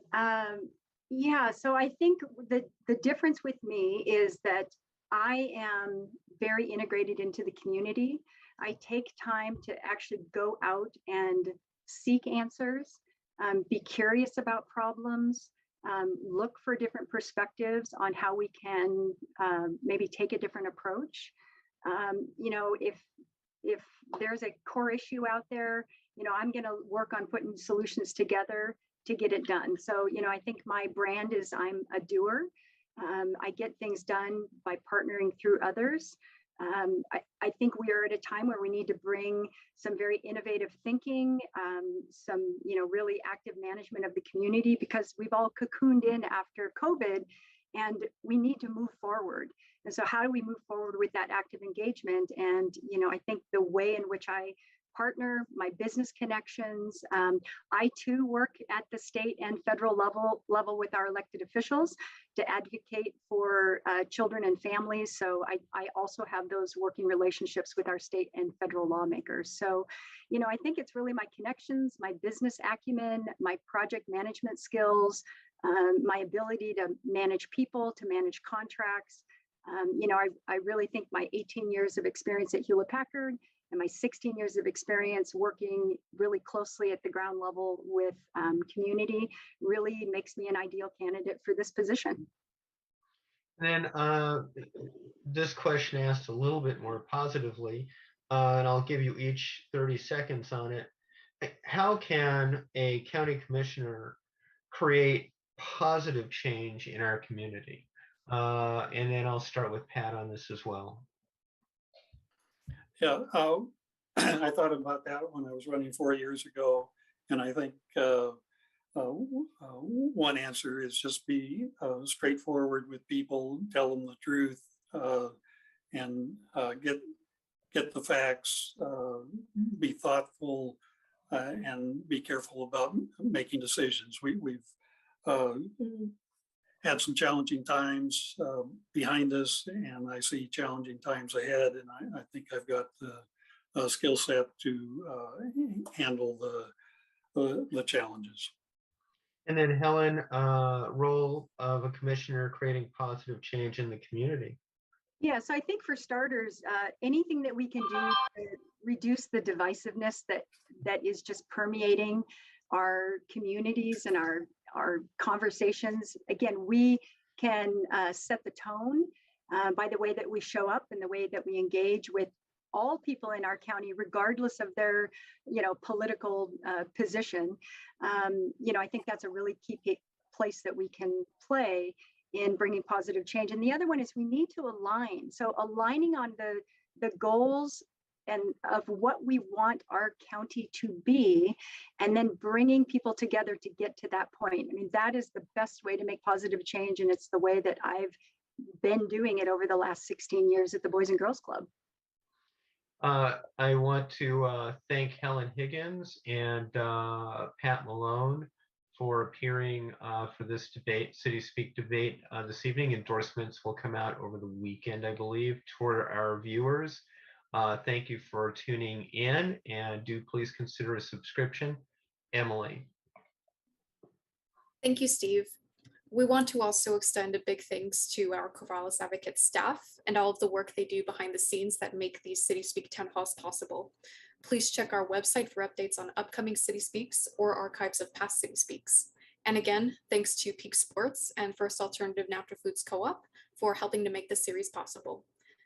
Yeah, so I think the difference with me is that I am very integrated into the community. I take time to actually go out and seek answers, be curious about problems, look for different perspectives on how we can maybe take a different approach. If there's a core issue out there, I'm going to work on putting solutions together to get it done. So, I think my brand is I'm a doer. I get things done by partnering through others. I think we are at a time where we need to bring some very innovative thinking, some, really active management of the community, because we've all cocooned in after COVID and we need to move forward. And so how do we move forward with that active engagement? And, I think the way in which I partner, my business connections. I too work at the state and federal level with our elected officials to advocate for children and families. So I also have those working relationships with our state and federal lawmakers. So, you know, I think it's really my connections, my business acumen, my project management skills, my ability to manage people, to manage contracts. You know, I really think my 18 years of experience at Hewlett Packard and my 16 years of experience working really closely at the ground level with community really makes me an ideal candidate for this position. And then this question asked a little bit more positively, and I'll give you each 30 seconds on it. How can a county commissioner create positive change in our community? And then I'll start with Pat on this as well. Yeah, I thought about that when I was running 4 years ago, and I think one answer is just be straightforward with people, tell them the truth, and get the facts, be thoughtful, and be careful about making decisions. We've had some challenging times behind us, and I see challenging times ahead, and I think I've got the skill set to handle the challenges. And then Helen, role of a commissioner creating positive change in the community. Yeah, so I think for starters, anything that we can do to reduce the divisiveness that is just permeating our communities and our conversations. Again, we can set the tone by the way that we show up and the way that we engage with all people in our county, regardless of their, you know, political position. You know, I think that's a really key place that we can play in bringing positive change. And the other one is we need to align. So aligning on the goals and of what we want our county to be, and then bringing people together to get to that point. I mean, that is the best way to make positive change. And it's the way that I've been doing it over the last 16 years at the Boys and Girls Club. I want to thank Helen Higgins and Pat Malone for appearing for this debate, CitySpeak debate this evening. Endorsements will come out over the weekend, I believe, for our viewers. Thank you for tuning in, and do please consider a subscription. Emily. Thank you, Steve. We want to also extend a big thanks to our Corvallis Advocate staff and all of the work they do behind the scenes that make these CitySpeak town halls possible. Please check our website for updates on upcoming CitySpeaks or archives of past CitySpeaks. And again, thanks to Peak Sports and First Alternative Natural Foods Co-op for helping to make this series possible.